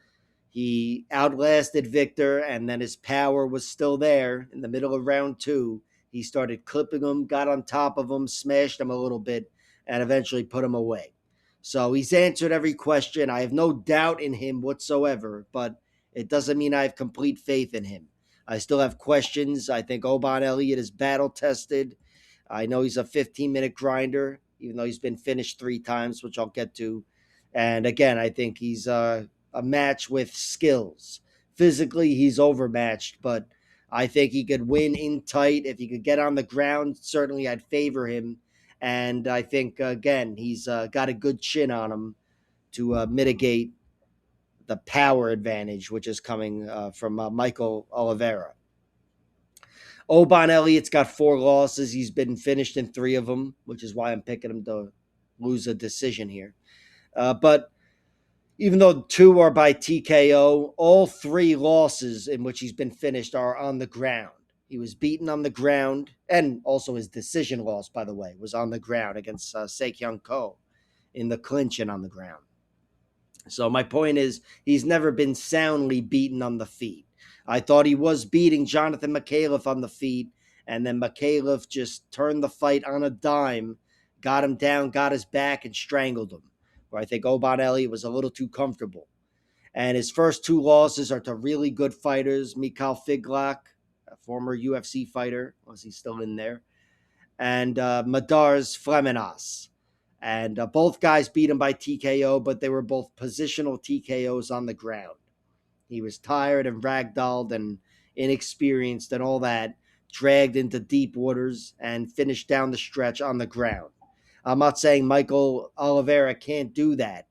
A: he outlasted Victor, and then his power was still there. In the middle of round 2, he started clipping him, got on top of him, smashed him a little bit, and eventually put him away. So he's answered every question. I have no doubt in him whatsoever, but it doesn't mean I have complete faith in him. I still have questions. I think Oban Elliott is battle-tested. I know he's a 15-minute grinder, even though he's been finished 3 times, which I'll get to. And again, I think he's a match with skills. Physically, he's overmatched, but I think he could win in tight. If he could get on the ground, certainly I'd favor him. And I think, again, he's got a good chin on him to mitigate the power advantage, which is coming from Michael Oliveira. Oban Elliott's got 4 losses. He's been finished in 3 of them, which is why I'm picking him to lose a decision here. But even though 2 are by TKO, all 3 losses in which he's been finished are on the ground. He was beaten on the ground, and also his decision loss, by the way, was on the ground against Sekyung Ko in the clinch and on the ground. So my point is, he's never been soundly beaten on the feet. I thought he was beating Jonathan Mikhailov on the feet, and then Mikhailov just turned the fight on a dime, got him down, got his back, and strangled him. Where I think Oban Elliott was a little too comfortable. And his first 2 losses are to really good fighters, Mikhail Figlak, a former UFC fighter, was he still in there, and Madars Flemenas. And both guys beat him by TKO, but they were both positional TKOs on the ground. He was tired and ragdolled and inexperienced and all that, dragged into deep waters and finished down the stretch on the ground. I'm not saying Michael Oliveira can't do that,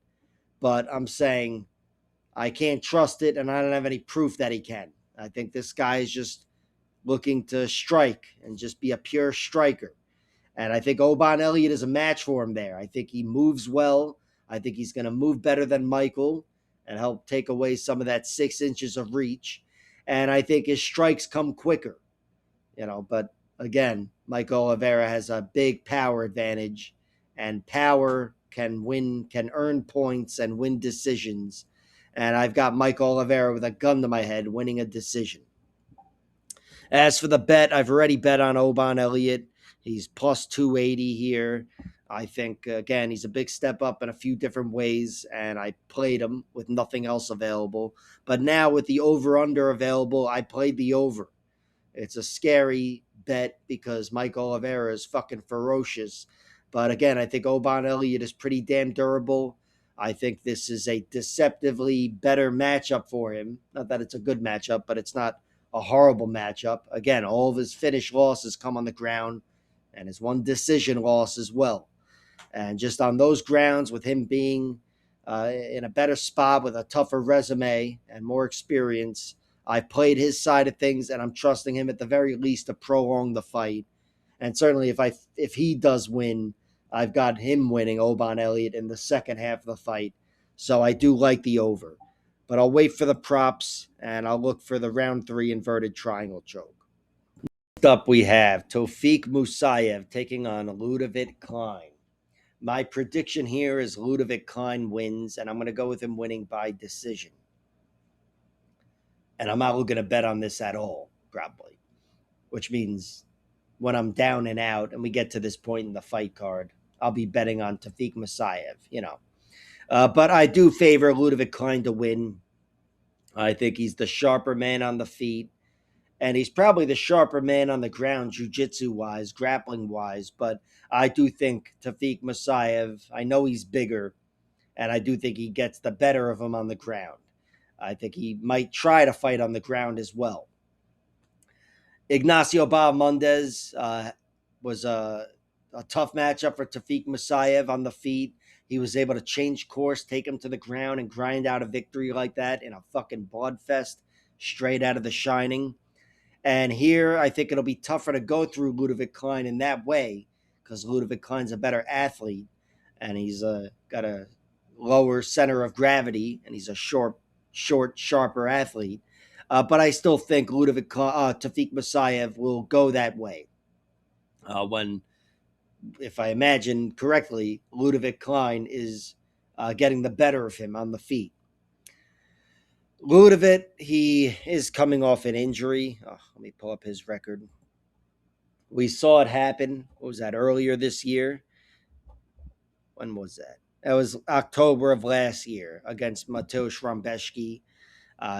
A: but I'm saying I can't trust it, and I don't have any proof that he can. I think this guy is just looking to strike and just be a pure striker. And I think Oban Elliott is a match for him there. I think he moves well. I think he's going to move better than Michael and help take away some of that 6 inches of reach. And I think his strikes come quicker. But again, Michael Oliveira has a big power advantage. And power can earn points and win decisions. And I've got Michael Oliveira with a gun to my head winning a decision. As for the bet, I've already bet on Oban Elliott. He's plus 280 here. I think, again, he's a big step up in a few different ways, and I played him with nothing else available. But now with the over-under available, I played the over. It's a scary bet because Michael Oliveira is fucking ferocious. But again, I think Oban Elliott is pretty damn durable. I think this is a deceptively better matchup for him. Not that it's a good matchup, but it's not a horrible matchup. Again, all of his finish losses come on the ground, and his 1 decision loss as well. And just on those grounds, with him being in a better spot with a tougher resume and more experience, I've played his side of things, and I'm trusting him at the very least to prolong the fight. And certainly if he does win, I've got him winning Oban Elliott in the second half of the fight. So I do like the over. But I'll wait for the props, and I'll look for the round 3 inverted triangle choke. Next up, we have Tofik Musayev taking on Ludovic Klein. My prediction here is Ludovic Klein wins, and I'm going to go with him winning by decision. And I'm not looking to bet on this at all, probably, which means when I'm down and out and we get to this point in the fight card, I'll be betting on Tofik Musayev, But I do favor Ludovic Klein to win. I think he's the sharper man on the feet, and he's probably the sharper man on the ground, jiu-jitsu-wise, grappling-wise. But I do think Tofik Musayev, I know he's bigger, and I do think he gets the better of him on the ground. I think he might try to fight on the ground as well. Ignacio Bahamondes was a tough matchup for Tafik Musayev on the feet. He was able to change course, take him to the ground, and grind out a victory like that in a fucking bloodfest straight out of The Shining. And here, I think it'll be tougher to go through Ludovic Klein in that way because Ludovic Klein's a better athlete, and he's got a lower center of gravity, and he's a short, sharper athlete. But I still think Tafik Musayev will go that way. When, if I imagine correctly, Ludovic Klein is getting the better of him on the feet. Ludovic, he is coming off an injury. Let me pull up his record. We saw it happen. What was that, earlier this year? When was that? That was October of last year against Mateusz Rębecki.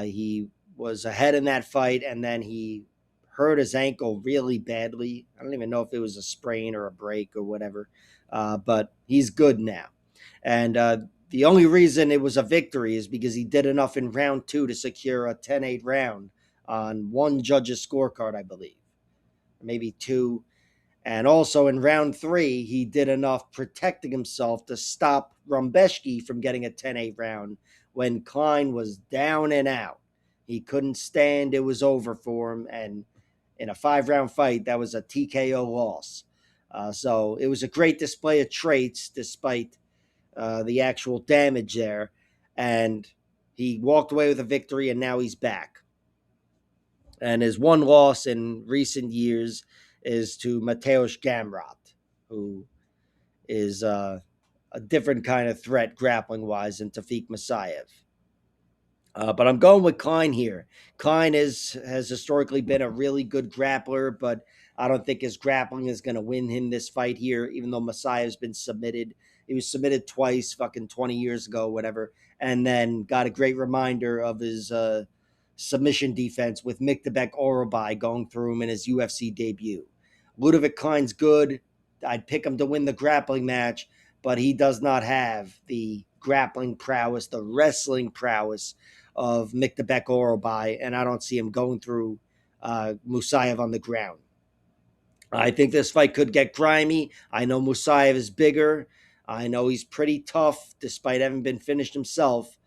A: He was ahead in that fight, and then he hurt his ankle really badly. I don't even know if it was a sprain or a break or whatever, but he's good now. And the only reason it was a victory is because he did enough in round 2 to secure a 10-8 round on one judge's scorecard, I believe, maybe 2. And also in round 3, he did enough protecting himself to stop Rębecki from getting a 10-8 round when Klein was down and out. He couldn't stand. It was over for him. And in a 5-round fight, that was a TKO loss. So it was a great display of traits despite the actual damage there. And he walked away with a victory, and now he's back. And his one loss in recent years is to Mateusz Gamrot, who is a different kind of threat grappling-wise than Tafik Musayev. But I'm going with Klein here. Klein has historically been a really good grappler, but I don't think his grappling is going to win him this fight here, even though Musayev's been submitted. He was submitted twice, fucking 20 years ago, whatever, and then got a great reminder of his submission defense with Miktabek Orobai going through him in his UFC debut. Ludovic Klein's good. I'd pick him to win the grappling match, but he does not have the grappling prowess, the wrestling prowess of Miktabek Orobai, and I don't see him going through Musayev on the ground. I think this fight could get grimy. I know Musayev is bigger. I know he's pretty tough, despite having been finished himself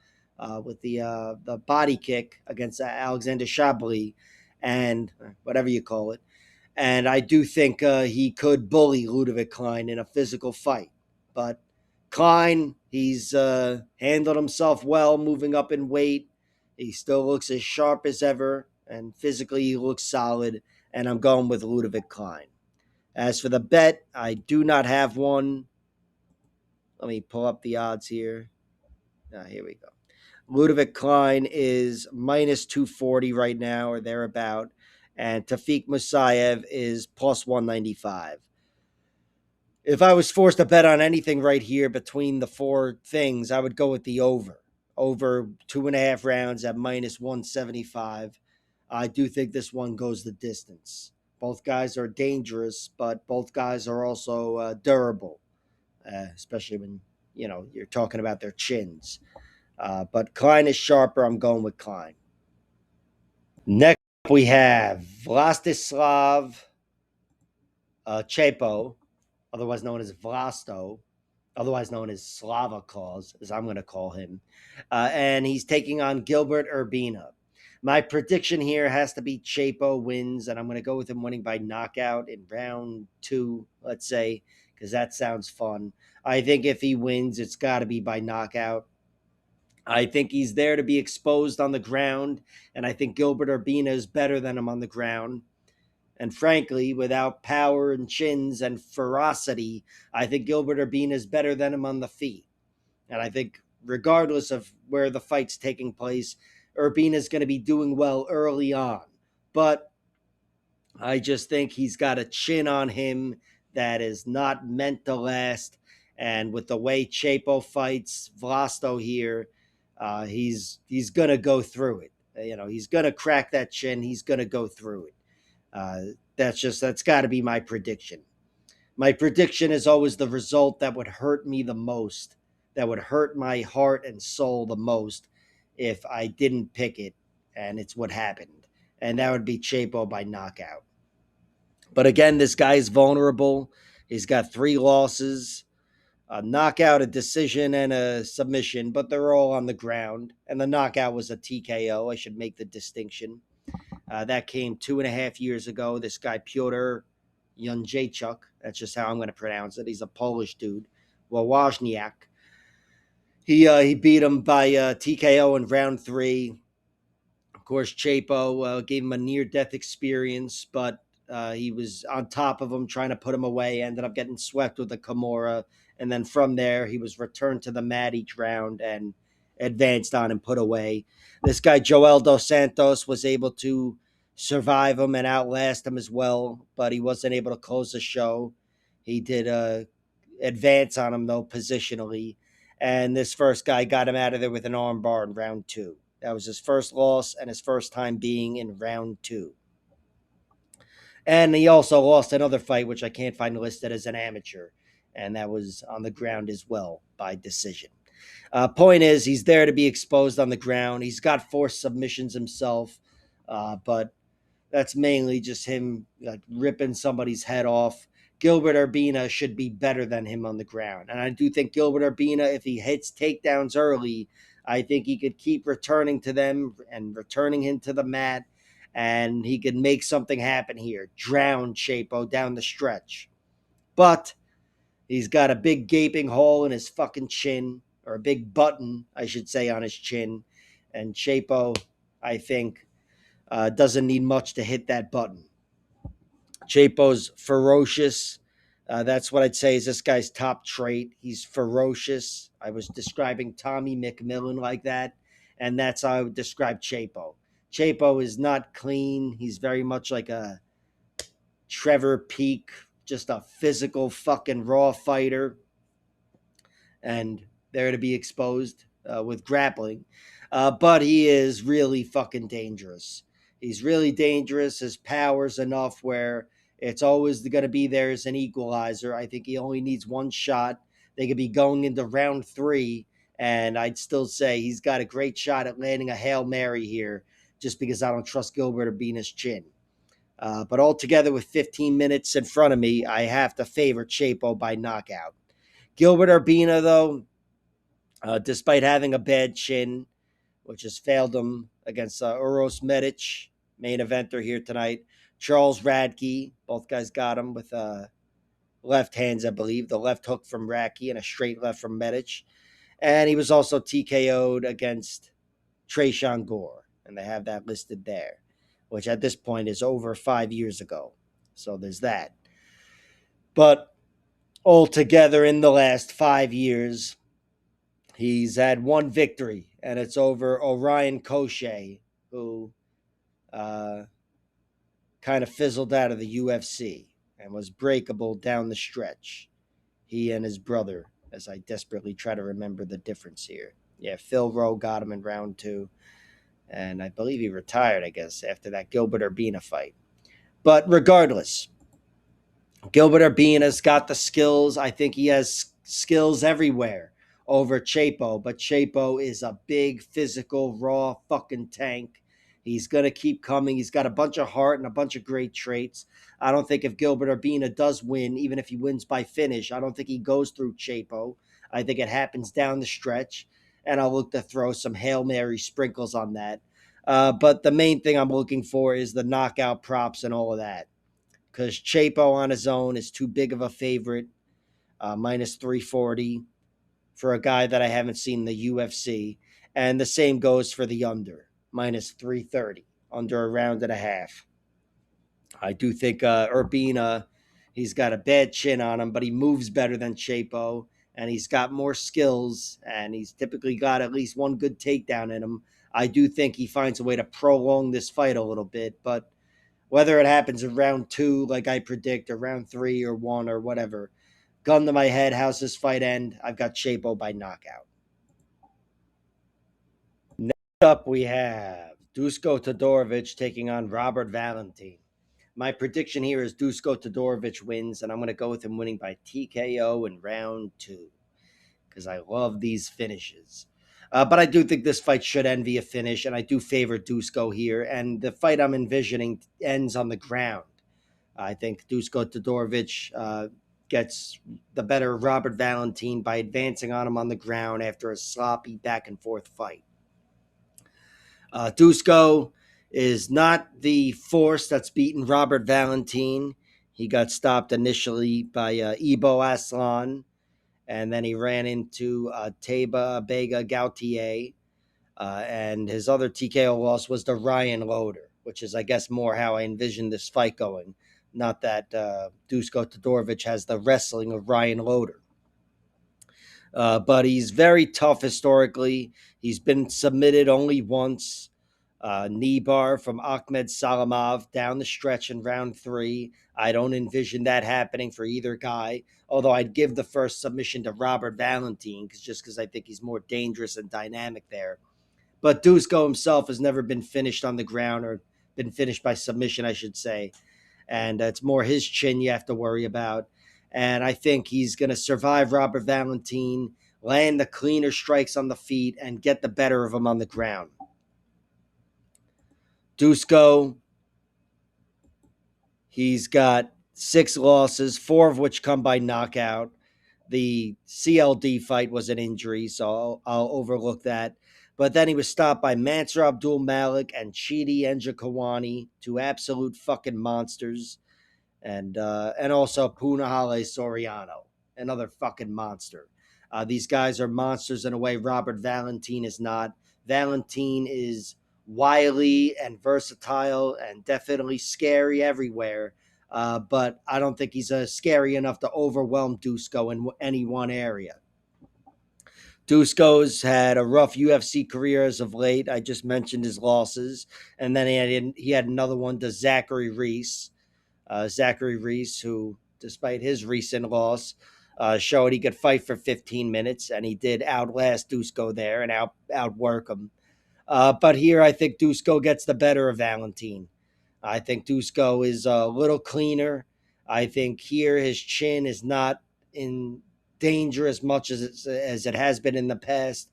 A: with the body kick against Alexander Chablis, and whatever you call it. And I do think he could bully Ludovic Klein in a physical fight. But Klein, he's handled himself well, moving up in weight. He still looks as sharp as ever, and physically he looks solid, and I'm going with Ludovic Klein. As for the bet, I do not have one. Let me pull up the odds here. Here we go. Ludovic Klein is minus 240 right now, or thereabout, and Tafik Musayev is plus 195. If I was forced to bet on anything right here between the 4 things, I would go with the over. Over 2.5 rounds at minus 175. I do think this one goes the distance. Both guys are dangerous, but both guys are also durable, especially when you're talking about their chins. But Klein is sharper. I'm going with Klein. Next, we have Vlastislav Chepo, otherwise known as Vlasto, otherwise known as Slava Claus, as I'm going to call him. And he's taking on Gilbert Urbina. My prediction here has to be Chepo wins, and I'm going to go with him winning by knockout in round 2, let's say, because that sounds fun. I think if he wins, it's got to be by knockout. I think he's there to be exposed on the ground, and I think Gilbert Urbina is better than him on the ground. And frankly, without power and chins and ferocity, I think Gilbert Urbina is better than him on the feet. And I think regardless of where the fight's taking place, Urbina is going to be doing well early on. But I just think he's got a chin on him that is not meant to last. And with the way Chepo fights Vlasto here, he's going to go through it. He's going to crack that chin. He's going to go through it. That's got to be my prediction. My prediction is always the result that would hurt me the most, that would hurt my heart and soul the most if I didn't pick it, and it's what happened. And that would be Chepo by knockout. But again, this guy's vulnerable. He's got 3 losses, a knockout, a decision, and a submission, but they're all on the ground. And the knockout was a TKO. I should make the distinction. That came 2.5 years ago. This guy, Piotr Janičić, that's just how I'm going to pronounce it. He's a Polish dude. Wozniak. He beat him by TKO in round 3. Of course, Chapo gave him a near-death experience, but he was on top of him, trying to put him away. Ended up getting swept with a Kimura. And then from there, he was returned to the mat each round and advanced on and put away. This guy, Joel Dos Santos, was able to survive him and outlast him as well, but he wasn't able to close the show. He did advance on him, though, positionally. And this first guy got him out of there with an armbar in round 2. That was his first loss and his first time being in round 2. And he also lost another fight, which I can't find listed as an amateur. And that was on the ground as well by decision. Point is, he's there to be exposed on the ground. He's got forced submissions himself, but that's mainly just him like ripping somebody's head off. Gilbert Urbina should be better than him on the ground. And I do think Gilbert Urbina, if he hits takedowns early, I think he could keep returning to them and returning him to the mat, and he could make something happen here. Drown Chapo down the stretch. But he's got a big gaping hole in his fucking chin, or a big button, I should say, on his chin. And Chapo, I think, doesn't need much to hit that button. Chapo's ferocious. That's what I'd say is this guy's top trait. He's ferocious. I was describing Tommy McMillan like that, and that's how I would describe Chapo. Chapo is not clean. He's very much like a Trevor Peak, just a physical fucking raw fighter, and there to be exposed with grappling. But he is really fucking dangerous. He's really dangerous. His power's enough where it's always going to be there as an equalizer. I think he only needs one shot. They could be going into round 3, and I'd still say he's got a great shot at landing a Hail Mary here, just because I don't trust Gilbert Urbina's chin. But altogether, with 15 minutes in front of me, I have to favor Chapo by knockout. Gilbert Urbina, though, despite having a bad chin, which has failed him against Uros Medic, main eventer here tonight. Charles Radke, both guys got him with left hands, I believe. The left hook from Radke and a straight left from Medic. And he was also TKO'd against Tresean Gore, and they have that listed there, which at this point is over 5 years ago. So there's that. But altogether in the last 5 years, he's had one victory, and it's over Orion Koshe, who kind of fizzled out of the UFC and was breakable down the stretch. He and his brother, as I desperately try to remember the difference here. Yeah, Phil Rowe got him in round 2, and I believe he retired, I guess, after that Gilbert Urbina fight. But regardless, Gilbert Urbina's got the skills. I think he has skills everywhere over Chapo, but Chapo is a big, physical, raw fucking tank. He's going to keep coming. He's got a bunch of heart and a bunch of great traits. I don't think if Gilbert Urbina does win, even if he wins by finish, I don't think he goes through Chapo. I think it happens down the stretch, and I'll look to throw some Hail Mary sprinkles on that. But the main thing I'm looking for is the knockout props and all of that, because Chapo on his own is too big of a favorite, minus 340 for a guy that I haven't seen in the UFC. And the same goes for the under, minus 330, under a round and a half. I do think Urbina, he's got a bad chin on him, but he moves better than Chapo, and he's got more skills, and he's typically got at least one good takedown in him. I do think he finds a way to prolong this fight a little bit, but whether it happens in round 2, like I predict, or round 3 or 1 or whatever, gun to my head, how's this fight end? I've got Chapo by knockout. Next up, we have Dusko Todorovic taking on Robert Valentin. My prediction here is Dusko Todorovic wins, and I'm going to go with him winning by TKO in round 2, because I love these finishes. But I do think this fight should end via finish, and I do favor Dusko here. And the fight I'm envisioning ends on the ground. I think Dusko Todorovic gets the better of Robert Valentin by advancing on him on the ground after a sloppy back-and-forth fight. Dusko is not the force that's beaten Robert Valentin. He got stopped initially by Ibo Aslan, and then he ran into Teba Bega Gautier. And his other TKO loss was to Ryan Loder, which is, I guess, more how I envisioned this fight going. Not that Dusko Todorovic has the wrestling of Ryan Loder. But he's very tough historically. He's been submitted only once. Knee bar from Ahmed Salamov down the stretch in round 3. I don't envision that happening for either guy, although I'd give the first submission to Robert Valentin just because I think he's more dangerous and dynamic there. But Dusko himself has never been finished on the ground, or been finished by submission, I should say. And it's more his chin you have to worry about. And I think he's going to survive Robert Valentin, land the cleaner strikes on the feet, and get the better of him on the ground. Dusko, he's got 6 losses, 4 of which come by knockout. The CLD fight was an injury, so I'll overlook that. But then he was stopped by Mansur Abdul Malik and Chidi Njokuani, 2 absolute fucking monsters. And also Punahale Soriano, another fucking monster. These guys are monsters in a way Robert Valentin is not. Valentin is wily and versatile and definitely scary everywhere. But I don't think he's scary enough to overwhelm Dusko in any one area. Dusko's had a rough UFC career as of late. I just mentioned his losses. And then he had another one to Zachary Reese. Zachary Reese, who, despite his recent loss, showed he could fight for 15 minutes, and he did outlast Dusko there and outwork him. But here, I think Dusko gets the better of Valentin. I think Dusko is a little cleaner. I think here his chin is not in danger as much as it has been in the past.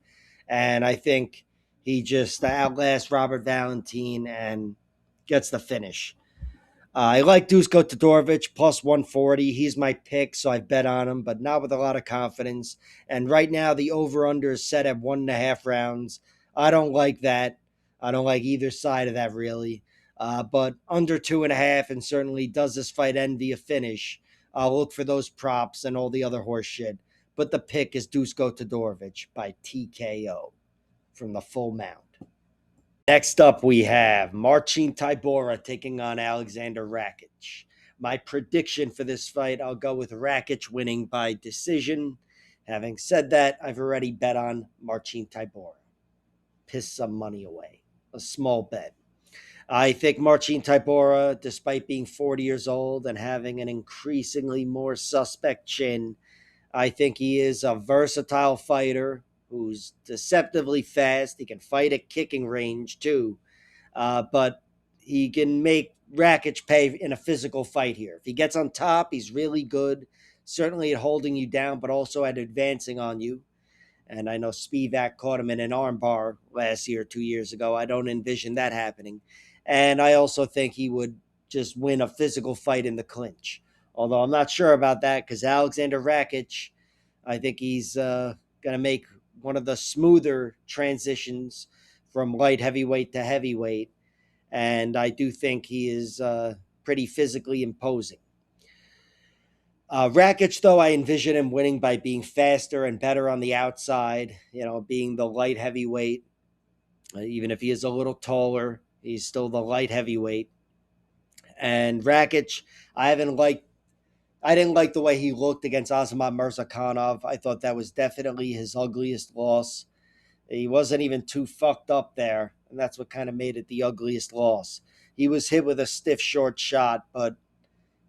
A: And I think he just outlasts Robert Valentin and gets the finish. I like Dusko Todorovic plus 140. He's my pick, so I bet on him, but not with a lot of confidence. And right now, the over-under is set at 1.5 rounds. I don't like that. I don't like either side of that, really. But under 2.5, and certainly does this fight end via finish, I'll look for those props and all the other horse shit. But the pick is Dusko Todorovic by TKO from the full mount. Next up, we have Marcin Tybura taking on Alexander Rakic. My prediction for this fight, I'll go with Rakic winning by decision. Having said that, I've already bet on Marcin Tybura. Piss some money away. A small bet. I think Marcin Tybura, despite being 40 years old and having an increasingly more suspect chin, I think he is a versatile fighter who's deceptively fast. He can fight at kicking range, too. But he can make Rakic pay in a physical fight here. If he gets on top, he's really good, certainly at holding you down, but also at advancing on you. And I know Spivak caught him in an armbar last year, 2 years ago. I don't envision that happening. And I also think he would just win a physical fight in the clinch. Although I'm not sure about that because Alexander Rakic, I think he's going to make one of the smoother transitions from light heavyweight to heavyweight. And I do think he is pretty physically imposing. Rakic, though, I envision him winning by being faster and better on the outside, being the light heavyweight. Even if he is a little taller, he's still the light heavyweight. And Rakic, I didn't like the way he looked against Azamat Murzakanov. I thought that was definitely his ugliest loss. He wasn't even too fucked up there, and that's what kind of made it the ugliest loss. He was hit with a stiff short shot, but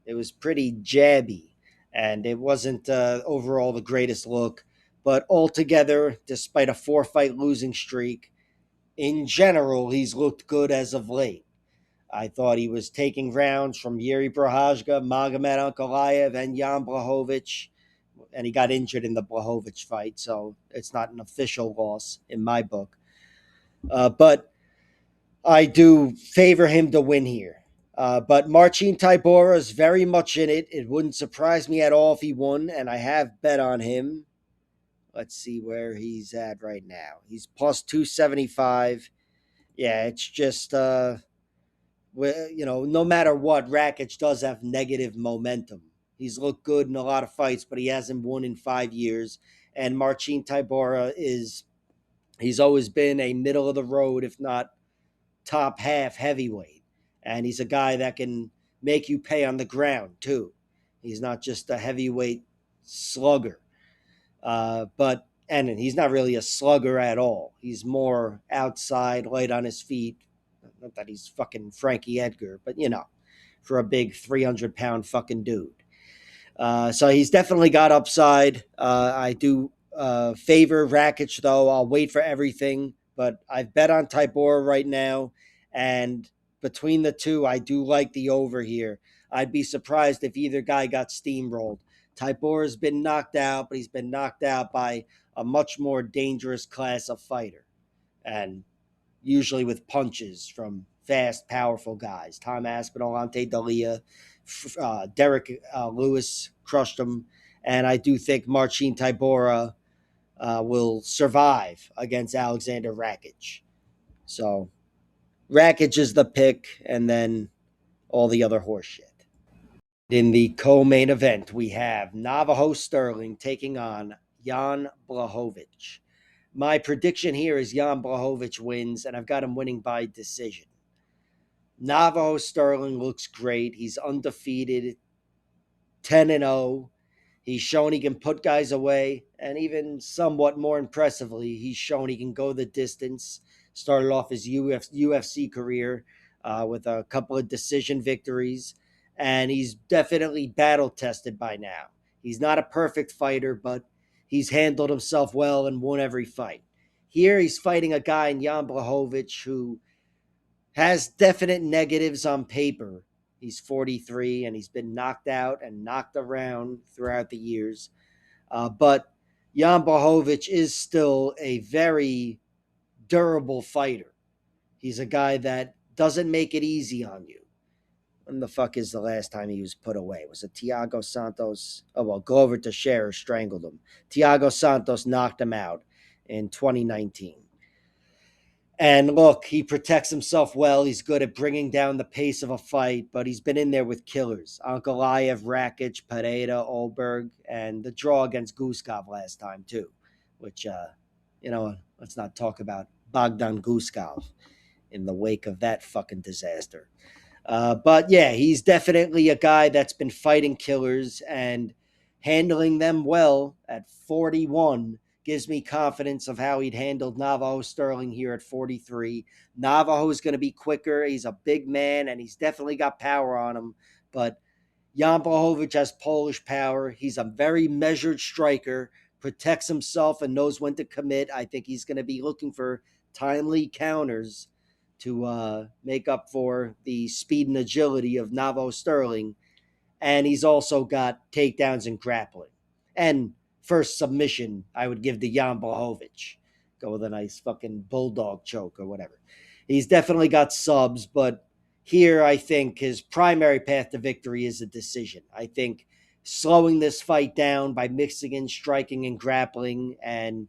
A: it was pretty jabby, and it wasn't overall the greatest look. But altogether, despite a 4-fight losing streak, in general, he's looked good as of late. I thought he was taking rounds from Yuri Prohajka, Magomed Ankalaev, and Jan Blachowicz, and he got injured in the Blachowicz fight, so it's not an official loss in my book. But I do favor him to win here. But Marcin Tybura is very much in it. It wouldn't surprise me at all if he won, and I have bet on him. Let's see where he's at right now. He's plus 275. Yeah, it's just no matter what, Rakic does have negative momentum. He's looked good in a lot of fights, but he hasn't won in 5 years. And Marcin Tybura he's always been a middle of the road, if not top half heavyweight. And he's a guy that can make you pay on the ground too. He's not just a heavyweight slugger. And he's not really a slugger at all. He's more outside, light on his feet. Not that he's fucking Frankie Edgar, but for a big 300-pound fucking dude. So he's definitely got upside. I do favor Rakic, though. I'll wait for everything, but I've bet on Tybura right now, and between the two, I do like the over here. I'd be surprised if either guy got steamrolled. Tybura's been knocked out, but he's been knocked out by a much more dangerous class of fighter, and usually with punches from fast, powerful guys. Tom Aspinall, Ante Dalia, Derek Lewis crushed him, and I do think Marcin Tybura will survive against Alexander Rakic. So Rakic is the pick, and then all the other horse shit. In the co-main event, we have Navajo Stirling taking on Jan Blachowicz. My prediction here is Jan Blachowicz wins, and I've got him winning by decision. Navajo Stirling looks great. He's undefeated, 10-0. He's shown he can put guys away, and even somewhat more impressively, he's shown he can go the distance. Started off his UFC career with a couple of decision victories, and he's definitely battle-tested by now. He's not a perfect fighter, but he's handled himself well and won every fight. Here he's fighting a guy in Jan Blachowicz who has definite negatives on paper. He's 43 and he's been knocked out and knocked around throughout the years. But Jan Blachowicz is still a very durable fighter. He's a guy that doesn't make it easy on you. When the fuck is the last time he was put away? Was it Thiago Santos? Oh, well, Glover Teixeira strangled him. Thiago Santos knocked him out in 2019. And look, he protects himself well. He's good at bringing down the pace of a fight, but he's been in there with killers. Ankalaev, Rakic, Pereira, Olberg, and the draw against Guskov last time, too. Which, let's not talk about Bogdan Guskov in the wake of that fucking disaster. But yeah, he's definitely a guy that's been fighting killers and handling them well at 41 gives me confidence of how he'd handled Navajo Stirling here at 43. Navajo is going to be quicker. He's a big man, and he's definitely got power on him. But Jan Blachowicz has Polish power. He's a very measured striker, protects himself, and knows when to commit. I think he's going to be looking for timely counters to make up for the speed and agility of Navajo Stirling. And he's also got takedowns and grappling. And first submission, I would give to Jan Blachowicz. Go with a nice fucking bulldog choke or whatever. He's definitely got subs, but here I think his primary path to victory is a decision. I think slowing this fight down by mixing in striking and grappling and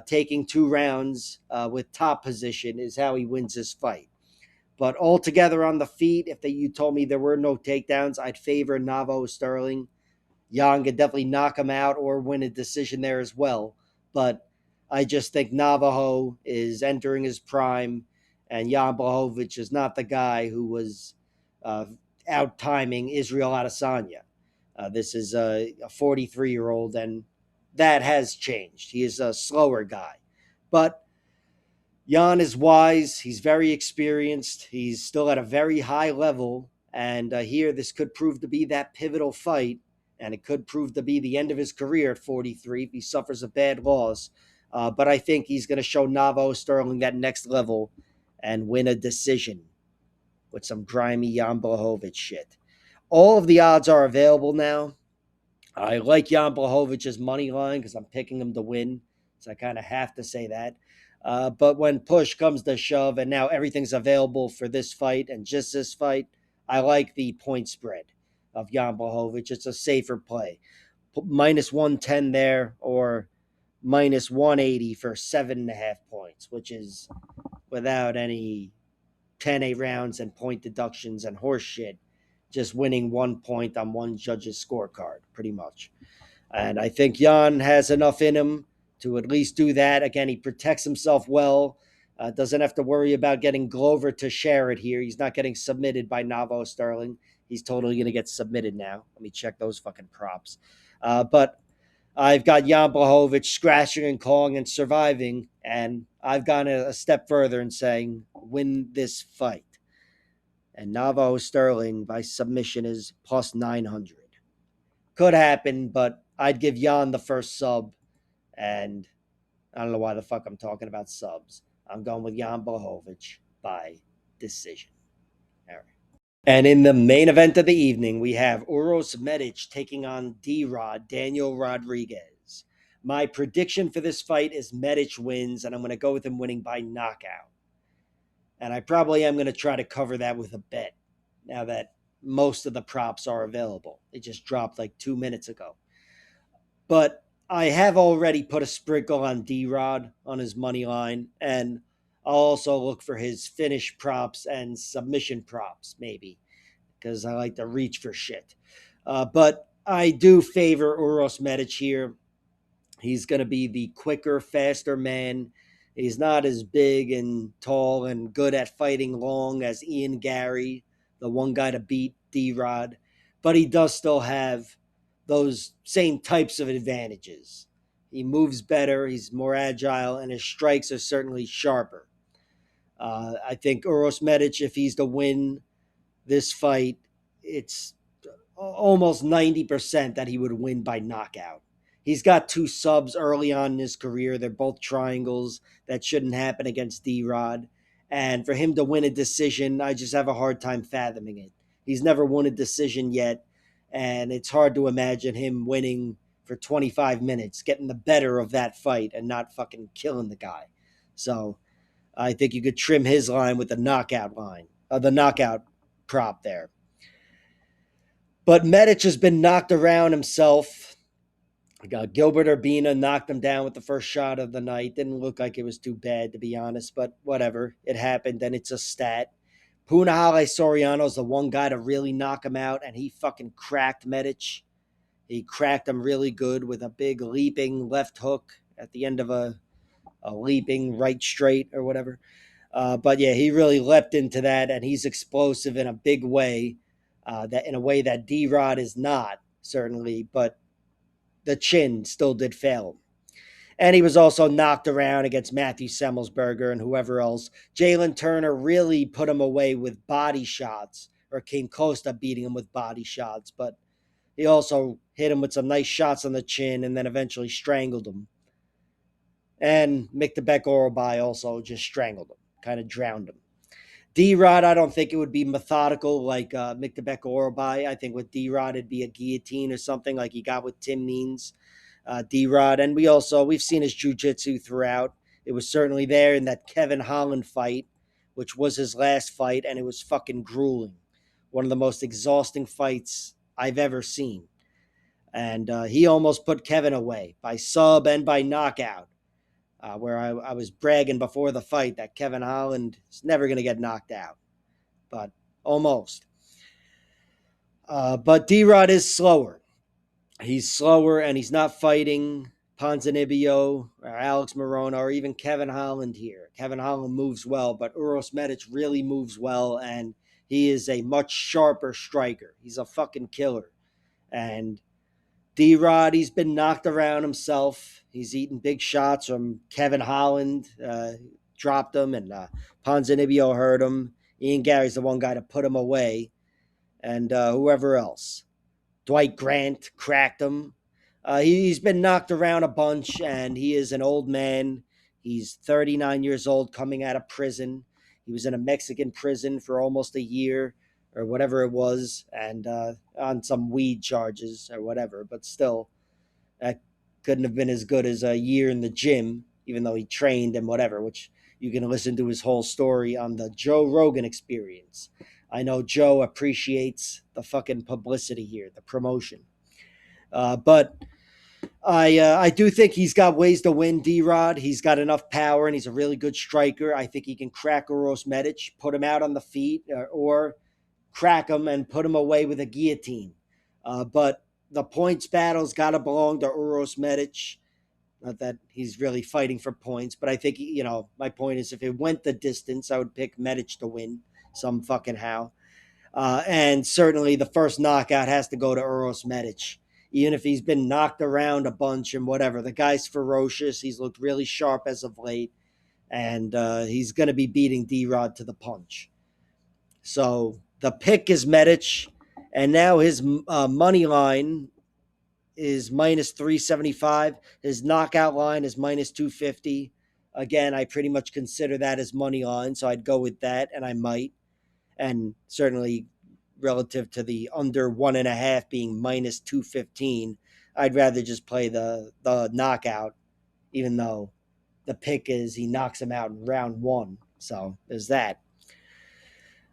A: taking 2 rounds with top position is how he wins this fight. But altogether on the feet, if you told me there were no takedowns, I'd favor Navajo Stirling. Jan could definitely knock him out or win a decision there as well. But I just think Navajo is entering his prime, and Jan Blachowicz is not the guy who was out-timing Israel Adesanya. This is a 43-year-old, and that has changed. He is a slower guy. But Jan is wise. He's very experienced. He's still at a very high level. And here, this could prove to be that pivotal fight. And it could prove to be the end of his career at 43 if he suffers a bad loss. But I think he's going to show Navajo Stirling that next level and win a decision with some grimy Jan Blachowicz shit. All of the odds are available now. I like Jan Blachowicz's money line because I'm picking him to win. So I kind of have to say that. But when push comes to shove and now everything's available for this fight and just this fight, I like the point spread of Jan Blachowicz. It's a safer play. Minus 110 there, or minus 180 for 7.5 points, which is without any 10-8 rounds and point deductions and horse shit, just winning 1 point on one judge's scorecard, pretty much. And I think Jan has enough in him to at least do that. Again, he protects himself well. Doesn't have to worry about getting Glover to share it here. He's not getting submitted by Navajo Stirling. He's totally going to get submitted now. Let me check those fucking props. But I've got Jan Blachowicz scratching and clawing and surviving, and I've gone a step further in saying win this fight. And Navajo Stirling by submission is plus 900. Could happen, but I'd give Jan the first sub, and I don't know why the fuck I'm talking about subs. I'm going with Jan Blachowicz by decision. All right. And in the main event of the evening, we have Uros Medic taking on D-Rod, Daniel Rodriguez. My prediction for this fight is Medic wins, and I'm going to go with him winning by knockout. And I probably am going to try to cover that with a bet now that most of the props are available. They just dropped like 2 minutes ago. But I have already put a sprinkle on D-Rod on his money line, and I'll also look for his finish props and submission props, maybe, because I like to reach for shit. But I do favor Uros Medic here. He's going to be the quicker, faster man. He's not as big and tall and good at fighting long as Ian Gary, the one guy to beat D-Rod, but he does still have those same types of advantages. He moves better, he's more agile, and his strikes are certainly sharper. I think Uros Medic, if he's to win this fight, it's almost 90% that he would win by knockout. He's got 2 subs early on in his career. They're both triangles. That shouldn't happen against D-Rod. And for him to win a decision, I just have a hard time fathoming it. He's never won a decision yet, and it's hard to imagine him winning for 25 minutes, getting the better of that fight and not fucking killing the guy. So I think you could trim his line with the knockout line, the knockout prop there. But Medic has been knocked around himself. Gilbert Urbina knocked him down with the first shot of the night. Didn't look like it was too bad, to be honest, but whatever. It happened, and it's a stat. Punahele Soriano's the one guy to really knock him out, and he fucking cracked Medic. He cracked him really good with a big leaping left hook at the end of a leaping right straight or whatever. But yeah, he really leapt into that, and he's explosive in a big way, that in a way that D-Rod is not, certainly, but the chin still did fail him. And he was also knocked around against Matthew Semmelsberger and whoever else. Jalen Turner really put him away with body shots, or came close to beating him with body shots, but he also hit him with some nice shots on the chin and then eventually strangled him. And Poppeck Orobai also just strangled him, kind of drowned him. D-Rod, I don't think it would be methodical like Poppeck Orobai. I think with D-Rod, it'd be a guillotine or something like he got with Tim Means. D-Rod, and we've seen his jiu-jitsu throughout. It was certainly there in that Kevin Holland fight, which was his last fight, and it was fucking grueling. One of the most exhausting fights I've ever seen. And he almost put Kevin away by sub and by knockout. Where I was bragging before the fight that Kevin Holland is never going to get knocked out. But almost. But D-Rod is slower. He's slower, and he's not fighting Ponzinibbio or Alex Morona or even Kevin Holland here. Kevin Holland moves well, but Uros Medic really moves well, and he is a much sharper striker. He's a fucking killer. And D-Rod, he's been knocked around himself. He's eaten big shots from Kevin Holland, dropped him, and Ponzinibbio hurt him. Ian Gary's the one guy to put him away, and whoever else. Dwight Grant cracked him. He's been knocked around a bunch, and he is an old man. He's 39 years old, coming out of prison. He was in a Mexican prison for almost a year or whatever it was, and on some weed charges or whatever. But still, that couldn't have been as good as a year in the gym, even though he trained and whatever, which you can listen to his whole story on the Joe Rogan Experience. I know Joe appreciates the fucking publicity here, the promotion. But I do think he's got ways to win, D-Rod. He's got enough power, and he's a really good striker. I think he can crack Uros Medic, put him out on the feet, or crack him and put him away with a guillotine. But the points battle's got to belong to Uros Medic. Not that he's really fighting for points, but I think, my point is if it went the distance, I would pick Medic to win some fucking how. And certainly the first knockout has to go to Uros Medic. Even if he's been knocked around a bunch and whatever. The guy's ferocious. He's looked really sharp as of late. And he's going to be beating D-Rod to the punch. So the pick is Medic. And now his money line is minus 375. His knockout line is minus 250. Again, I pretty much consider that as money line. So I'd go with that, and I might. And certainly relative to the under 1.5 being minus 215, I'd rather just play the knockout, even though the pick is he knocks him out in round 1. So there's that.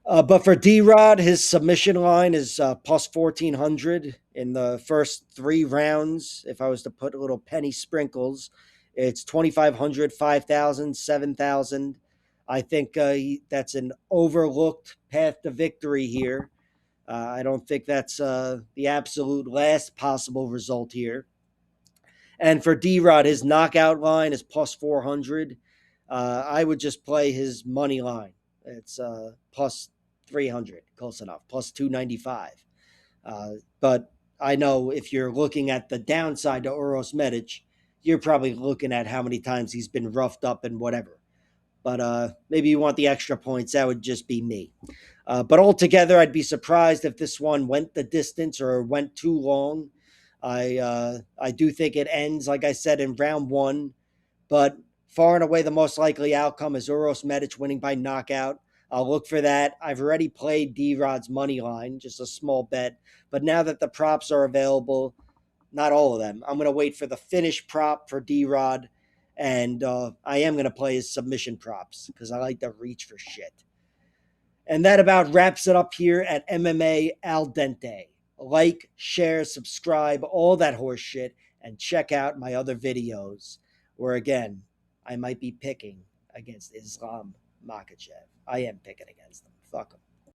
A: But for D-Rod, his submission line is plus 1,400 in the first 3 rounds. If I was to put little penny sprinkles, it's 2,500, 5,000, 7,000. I think that's an overlooked path to victory here. I don't think that's the absolute last possible result here. And for D-Rod, his knockout line is plus 400. I would just play his money line. It's plus 300, close enough, plus 295. But I know if you're looking at the downside to Uros Medic, you're probably looking at how many times he's been roughed up and whatever. But maybe you want the extra points. That would just be me. But altogether, I'd be surprised if this one went the distance or went too long. I do think it ends, like I said, in round 1. But far and away, the most likely outcome is Uros Medic winning by knockout. I'll look for that. I've already played D-Rod's money line, just a small bet. But now that the props are available, not all of them, I'm going to wait for the finish prop for D-Rod. And I am going to play his submission props because I like to reach for shit. And that about wraps it up here at MMA Al Dente. Like, share, subscribe, all that horse shit, and check out my other videos where, again, I might be picking against Islam Makhachev. I am picking against him. Fuck him.